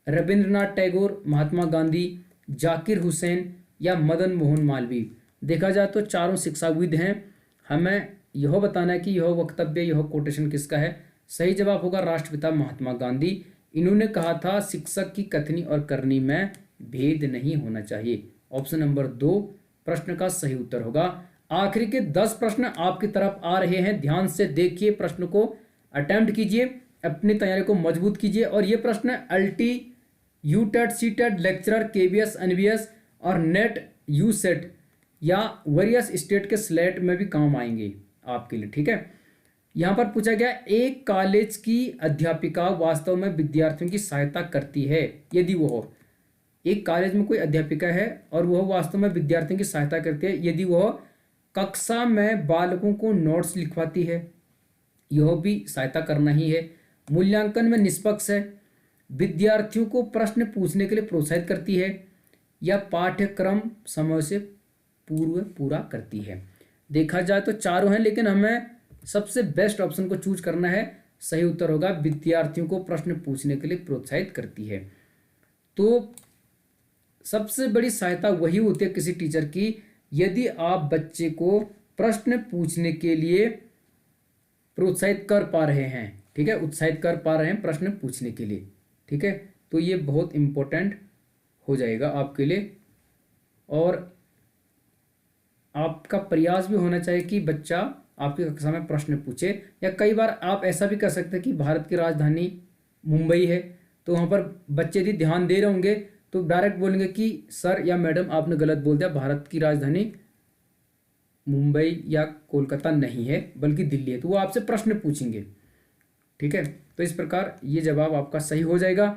रविंद्रनाथ टैगोर, महात्मा गांधी, जाकिर हुसैन या मदन मोहन मालवीय। देखा जाए तो चारों शिक्षाविद हैं। हमें यह बताना है कि यह वक्तव्य, यह कोटेशन किसका है। सही जवाब होगा राष्ट्रपिता महात्मा गांधी। इन्होंने कहा था शिक्षक की कथनी और करनी में भेद नहीं होना चाहिए। ऑप्शन नंबर 2 प्रश्न का सही उत्तर होगा। आखिरी के 10 प्रश्न आपकी तरफ आ रहे हैं, ध्यान से देखिए, प्रश्न को अटेम्प्ट कीजिए, अपनी तैयारी को मजबूत कीजिए। और ये प्रश्न LT, UTET, CTET, lecturer, KVS, NVS और नेट, यूसेट या वेरियस स्टेट के स्लेट में भी काम आएंगे आपके लिए, ठीक है। यहाँ पर पूछा गया, एक कॉलेज की अध्यापिका वास्तव में विद्यार्थियों की सहायता करती है यदि वह, एक कॉलेज में कोई अध्यापिका है और वह वास्तव में विद्यार्थियों की सहायता करती है यदि वह कक्षा में बालकों को नोट्स लिखवाती है, यह भी सहायता करना ही है। मूल्यांकन में निष्पक्ष है, विद्यार्थियों को प्रश्न पूछने के लिए प्रोत्साहित करती है या पाठ्यक्रम समय से पूर्व पूरा करती है। देखा जाए तो चारों हैं, लेकिन हमें सबसे बेस्ट ऑप्शन को चूज करना है। सही उत्तर होगा विद्यार्थियों को प्रश्न पूछने के लिए प्रोत्साहित करती है। तो सबसे बड़ी सहायता वही होती है किसी टीचर की, यदि आप बच्चे को प्रश्न पूछने के लिए प्रोत्साहित कर पा रहे हैं, ठीक है, उत्साहित कर पा रहे हैं प्रश्न पूछने के लिए, ठीक है। तो ये बहुत इंपॉर्टेंट हो जाएगा आपके लिए। और आपका प्रयास भी होना चाहिए कि बच्चा आपकी कक्षा में प्रश्न पूछे। या कई बार आप ऐसा भी कर सकते हैं कि भारत की राजधानी मुंबई है, तो वहाँ पर बच्चे यदि ध्यान दे रहे होंगे तो डायरेक्ट बोलेंगे कि सर या मैडम आपने गलत बोल दिया, भारत की राजधानी मुंबई या कोलकाता नहीं है बल्कि दिल्ली है। तो वो आपसे प्रश्न पूछेंगे, ठीक है। तो इस प्रकार ये जवाब आपका सही हो जाएगा।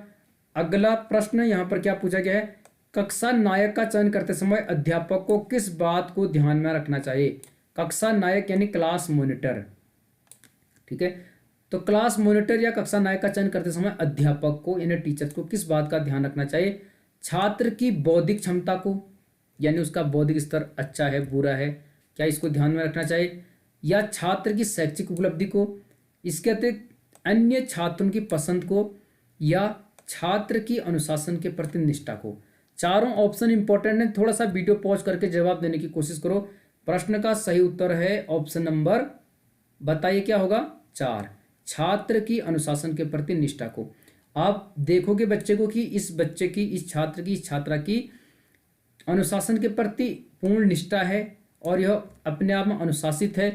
अगला प्रश्न यहाँ पर क्या पूछा गया है, कक्षा नायक का चयन करते समय अध्यापक को किस बात को ध्यान में रखना चाहिए? कक्षा नायक यानी क्लास मॉनिटर, ठीक है। तो क्लास मॉनिटर या कक्षा नायक का चयन करते समय अध्यापक को यानी टीचर को किस बात का ध्यान रखना चाहिए? छात्र की बौद्धिक क्षमता को, यानी उसका बौद्धिक स्तर अच्छा है बुरा है, क्या इसको ध्यान में रखना चाहिए? या छात्र की शैक्षिक उपलब्धि को, इसके अतिरिक्त अन्य छात्रों की पसंद को, या छात्र की अनुशासन के प्रति निष्ठा को? चारों ऑप्शन इंपॉर्टेंट है, थोड़ा सा वीडियो पॉज करके जवाब देने की कोशिश करो। प्रश्न का सही उत्तर है ऑप्शन नंबर, बताइए क्या होगा? 4, छात्र की अनुशासन के प्रति निष्ठा को। आप देखोगे बच्चे को कि इस बच्चे की, इस छात्र की, इस छात्रा की अनुशासन के प्रति पूर्ण निष्ठा है और यह अपने आप में अनुशासित है,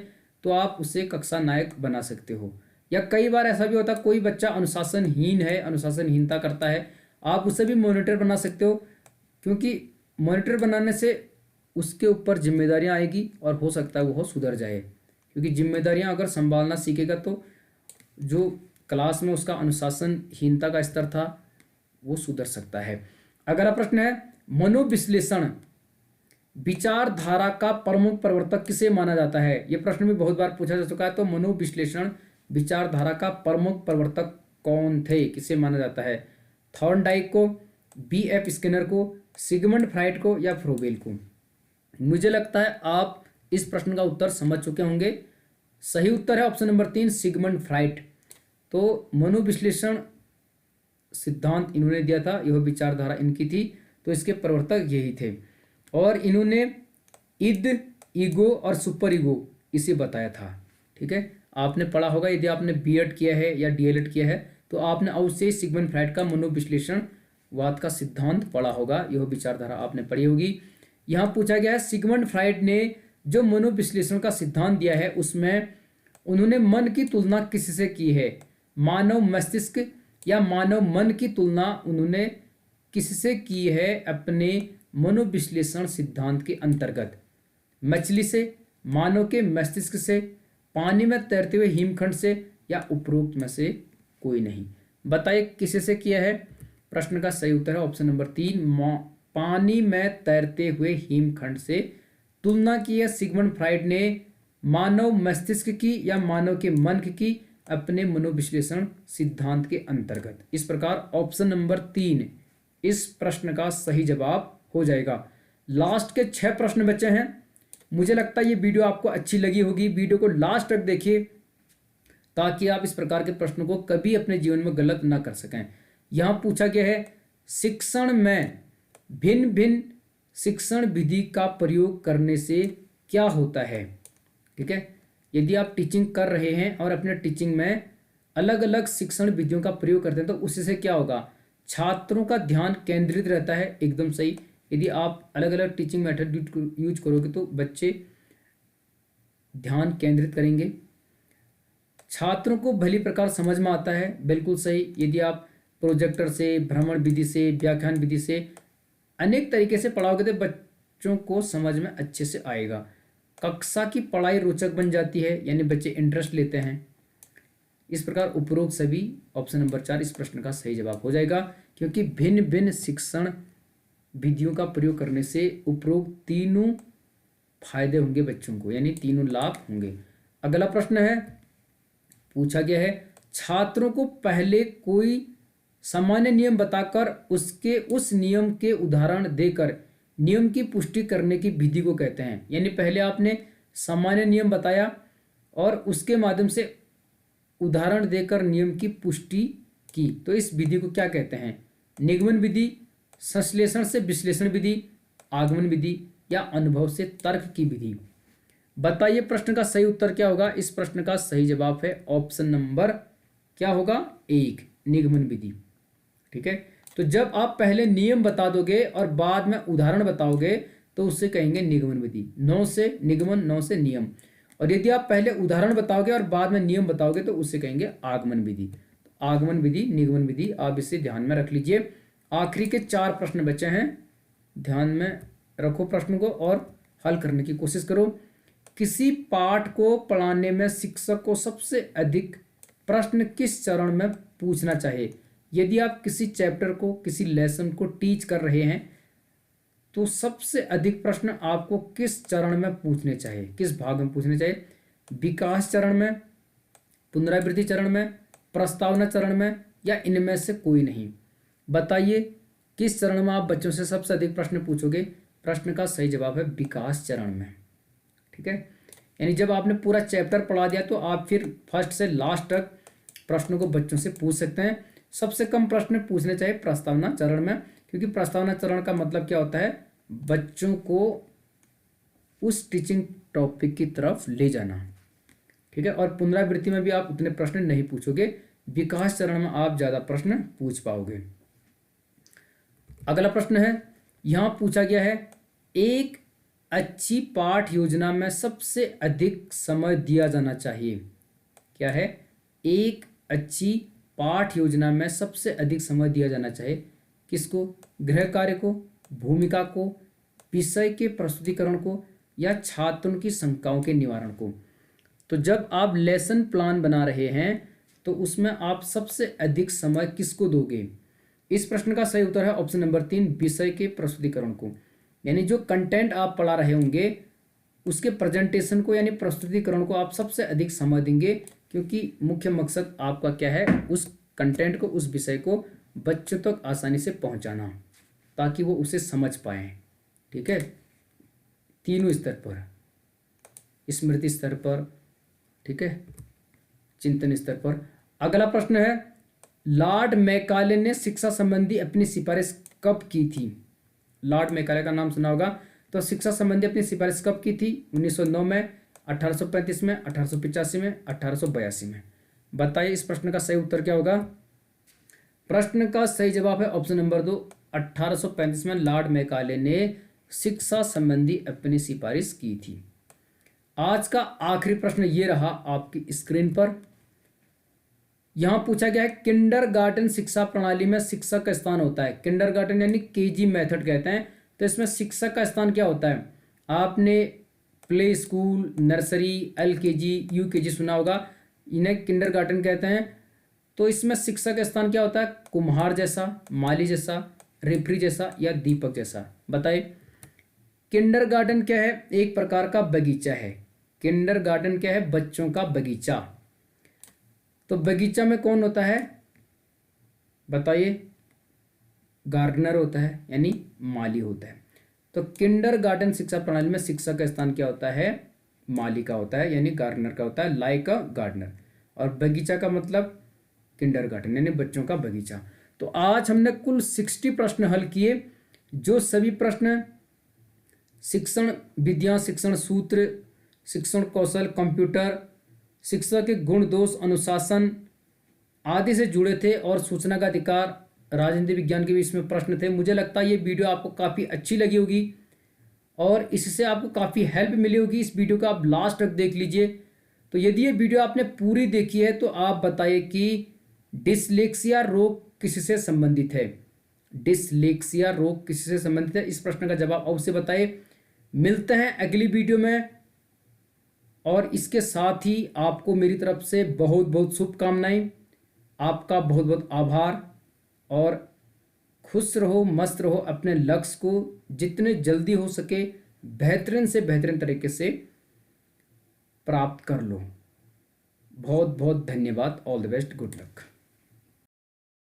तो आप उसे कक्षा नायक बना सकते हो। या कई बार ऐसा भी होता है कोई बच्चा अनुशासनहीन है, अनुशासनहीनता करता है, आप उसे भी मॉनिटर बना सकते हो, क्योंकि मॉनिटर बनाने से उसके ऊपर जिम्मेदारियां आएगी और हो सकता है वो सुधर जाए। क्योंकि जिम्मेदारियां अगर संभालना सीखेगा तो जो क्लास में उसका अनुशासनहीनता का स्तर था वो सुधर सकता है। अगला प्रश्न है, मनोविश्लेषण विचारधारा का प्रमुख प्रवर्तक किसे माना जाता है? यह प्रश्न भी बहुत बार पूछा जा चुका है। तो मनोविश्लेषण विचारधारा का प्रमुख प्रवर्तक कौन थे, किसे माना जाता है? थॉर्नडाइक को, B.F. स्किनर को, सिगमंड फ्राइड को या फ्रोबेल को? मुझे लगता है आप इस प्रश्न का उत्तर समझ चुके होंगे। सही उत्तर है ऑप्शन नंबर 3, सिगमंड फ्राइड। तो मनोविश्लेषण सिद्धांत इन्होंने दिया था, यह विचारधारा इनकी थी, तो इसके प्रवर्तक यही थे। और इन्होंने इद, ईगो और सुपर ईगो इसे बताया था, ठीक है। आपने पढ़ा होगा, यदि आपने B.Ed किया है या D.Led किया है तो आपने अवश्य सिगमंड फ्राइड का मनोविश्लेषण वाद का सिद्धांत पढ़ा होगा, यह विचारधारा आपने पढ़ी होगी। यहाँ पूछा गया है, सिगमंड फ्राइड ने जो मनोविश्लेषण का सिद्धांत दिया है उसमें उन्होंने मन की तुलना किससे की है? मानव मस्तिष्क या मानव मन की तुलना उन्होंने किससे की है अपने मनोविश्लेषण सिद्धांत के अंतर्गत? मछली से, मानव के मस्तिष्क से, पानी में तैरते हुए हिमखंड से या उपरोक्त में से कोई नहीं? बताइए किससे किया है? प्रश्न का सही उत्तर है ऑप्शन नंबर 3, पानी में तैरते हुए हिमखंड से तुलना की है सिगमंड फ्राइड ने मानव मस्तिष्क की या मानव के मन की अपने मनोविश्लेषण सिद्धांत के अंतर्गत। इस प्रकार ऑप्शन नंबर 3 इस प्रश्न का सही जवाब हो जाएगा। लास्ट के 6 प्रश्न बचे हैं। मुझे लगता है ये वीडियो आपको अच्छी लगी होगी। वीडियो को लास्ट तक देखिए ताकि आप इस प्रकार के प्रश्नों को कभी अपने जीवन में गलत ना कर सकें। यहाँ पूछा गया है शिक्षण में भिन्न भिन्न शिक्षण विधि का प्रयोग करने से क्या होता है। ठीक है, यदि आप टीचिंग कर रहे हैं और अपने टीचिंग में अलग अलग शिक्षण विधियों का प्रयोग करते हैं तो उससे क्या होगा, छात्रों का ध्यान केंद्रित रहता है। एकदम सही। यदि आप अलग अलग टीचिंग मेथड यूज करोगे तो बच्चे ध्यान केंद्रित करेंगे, छात्रों को भली प्रकार समझ में आता है। बिल्कुल सही। यदि आप प्रोजेक्टर से, भ्रमण विधि से, व्याख्यान विधि से अनेक तरीके से पढ़ाओगे तो बच्चों को समझ में अच्छे से आएगा। कक्षा की पढ़ाई रोचक बन जाती है, यानी बच्चे इंटरेस्ट लेते हैं। इस प्रकार उपरोक्त सभी ऑप्शन नंबर 4 इस प्रश्न का सही जवाब हो जाएगा, क्योंकि भिन्न भिन्न शिक्षण विधियों का प्रयोग करने से उपरोक्त तीनों फायदे होंगे बच्चों को, यानी तीनों लाभ होंगे। अगला प्रश्न है, पूछा गया है छात्रों को पहले कोई सामान्य नियम बताकर उसके उस नियम के उदाहरण देकर नियम की पुष्टि करने की विधि को कहते हैं। यानी पहले आपने सामान्य नियम बताया और उसके माध्यम से उदाहरण देकर नियम की पुष्टि की, तो इस विधि को क्या कहते हैं? निगमन विधि, संश्लेषण से विश्लेषण विधि, आगमन विधि या अनुभव से तर्क की विधि। बताइए प्रश्न का सही उत्तर क्या होगा। इस प्रश्न का सही जवाब है ऑप्शन नंबर क्या होगा, 1 निगमन विधि। ठीक है, तो जब आप पहले नियम बता दोगे और बाद में उदाहरण बताओगे तो उससे कहेंगे निगमन विधि। 9 से निगमन, 9 से नियम। और यदि आप पहले उदाहरण बताओगे और बाद में नियम बताओगे तो उससे कहेंगे आगमन विधि। आगमन विधि, निगमन विधि, आप इसे ध्यान में रख लीजिए। आखिरी के 4 प्रश्न बचे हैं, ध्यान में रखो प्रश्न को और हल करने की कोशिश करो। किसी पाठ को पढ़ाने में शिक्षक को सबसे अधिक प्रश्न किस चरण में पूछना चाहिए? यदि आप किसी चैप्टर को, किसी लेसन को टीच कर रहे हैं तो सबसे अधिक प्रश्न आपको किस चरण में पूछने चाहिए, किस भाग में पूछने चाहिए? विकास चरण में, पुनरावृत्ति चरण में, प्रस्तावना चरण में या इनमें से कोई नहीं? बताइए किस चरण में आप बच्चों से सबसे अधिक प्रश्न पूछोगे? प्रश्न का सही जवाब है विकास चरण में। ठीक है, यानी जब आपने पूरा चैप्टर पढ़ा दिया तो आप फिर फर्स्ट से लास्ट तक प्रश्नों को बच्चों से पूछ सकते हैं। सबसे कम प्रश्न पूछने चाहिए प्रस्तावना चरण में, क्योंकि प्रस्तावना चरण का मतलब क्या होता है, बच्चों को उस टीचिंग टॉपिक की तरफ ले जाना। ठीक है, और पुनरावृत्ति में भी आप उतने प्रश्न नहीं पूछोगे, विकास चरण में आप ज्यादा प्रश्न पूछ पाओगे। अगला प्रश्न है, यहां पूछा गया है एक अच्छी पाठ योजना में सबसे अधिक समय दिया जाना चाहिए। क्या है? एक अच्छी पाठ योजना में सबसे अधिक समय दिया जाना चाहिए किसको? गृह कार्य को, भूमिका को, विषय के प्रस्तुतिकरण को या छात्रों की शंकाओं के निवारण को। तो जब आप लेसन प्लान बना रहे हैं तो उसमें आप सबसे अधिक समय किसको दोगे? इस प्रश्न का सही उत्तर है ऑप्शन नंबर 3 विषय के प्रस्तुतिकरण को। यानी जो कंटेंट आप पढ़ा रहे होंगे उसके प्रेजेंटेशन को यानी प्रस्तुतिकरण को आप सबसे अधिक समय देंगे, क्योंकि मुख्य मकसद आपका क्या है, उस कंटेंट को, उस विषय को बच्चों तक आसानी से पहुंचाना ताकि वो उसे समझ पाएं। ठीक है, तीनों स्तर पर, स्मृति स्तर पर, ठीक है, चिंतन स्तर पर। अगला प्रश्न है, लॉर्ड मैकाले ने शिक्षा संबंधी अपनी सिफारिश कब की थी? लॉर्ड मैकाले का नाम सुना होगा। तो शिक्षा संबंधी अपनी सिफारिश कब की थी? 1909 में, 1835 में, 1885 में, 1882 में। बताइए इस प्रश्न का सही उत्तर क्या होगा। प्रश्न का सही जवाब है ऑप्शन नंबर 2 1835 में लॉर्ड मैकाले ने शिक्षा संबंधी अपनी सिफारिश की थी। आज का आखिरी प्रश्न ये रहा आपकी स्क्रीन पर। यहां पूछा गया है किंडरगार्टन शिक्षा प्रणाली में शिक्षक का स्थान होता है। किंडरगार्टन यानी केजी मेथड कहते हैं। तो इसमें शिक्षक का स्थान क्या होता है? आपने play school, nursery, LKG, UKG सुना होगा, इन्हें किंडरगार्टन कहते हैं। तो इसमें शिक्षक का स्थान क्या होता है? कुम्हार जैसा, माली जैसा, रेफरी जैसा या दीपक जैसा। बताइए किंडरगार्टन क्या है? एक प्रकार का बगीचा है। किंडरगार्टन क्या है? बच्चों का बगीचा। तो बगीचा में कौन होता है बताइए? गार्डनर होता है, यानी माली होता है। तो किंडरगार्टन शिक्षा प्रणाली में शिक्षा का स्थान क्या होता है? माली का होता है, यानी गार्डनर का होता है, लाइक अ गार्डनर। और बगीचा का मतलब किंडरगार्टन, यानी बच्चों का बगीचा। तो आज हमने कुल 60 प्रश्न हल किए। जो सभी प्रश्न शिक्षण विधियां, शिक्षण सूत्र, शिक्षण कौशल, कंप्यूटर, शिक्षा के गुण दोष, अनुशासन आदि से जुड़े थे और सूचना का अधिकार, राजनीति विज्ञान के भी इसमें प्रश्न थे। मुझे लगता है ये वीडियो आपको काफ़ी अच्छी लगी होगी और इससे आपको काफ़ी हेल्प मिली होगी। इस वीडियो को आप लास्ट तक देख लीजिए। तो यदि ये वीडियो आपने पूरी देखी है तो आप बताइए कि डिसलेक्सिया रोग किससे संबंधित है? डिसलेक्सिया रोग किससे संबंधित है? इस प्रश्न का जवाब अवश्य बताइए। मिलते हैं अगली वीडियो में, और इसके साथ ही आपको मेरी तरफ से बहुत बहुत शुभकामनाएं। आपका बहुत बहुत आभार, और खुश रहो, मस्त रहो, अपने लक्ष्य को जितने जल्दी हो सके बेहतरीन से बेहतरीन तरीके से प्राप्त कर लो। बहुत बहुत धन्यवाद। All the best, good luck.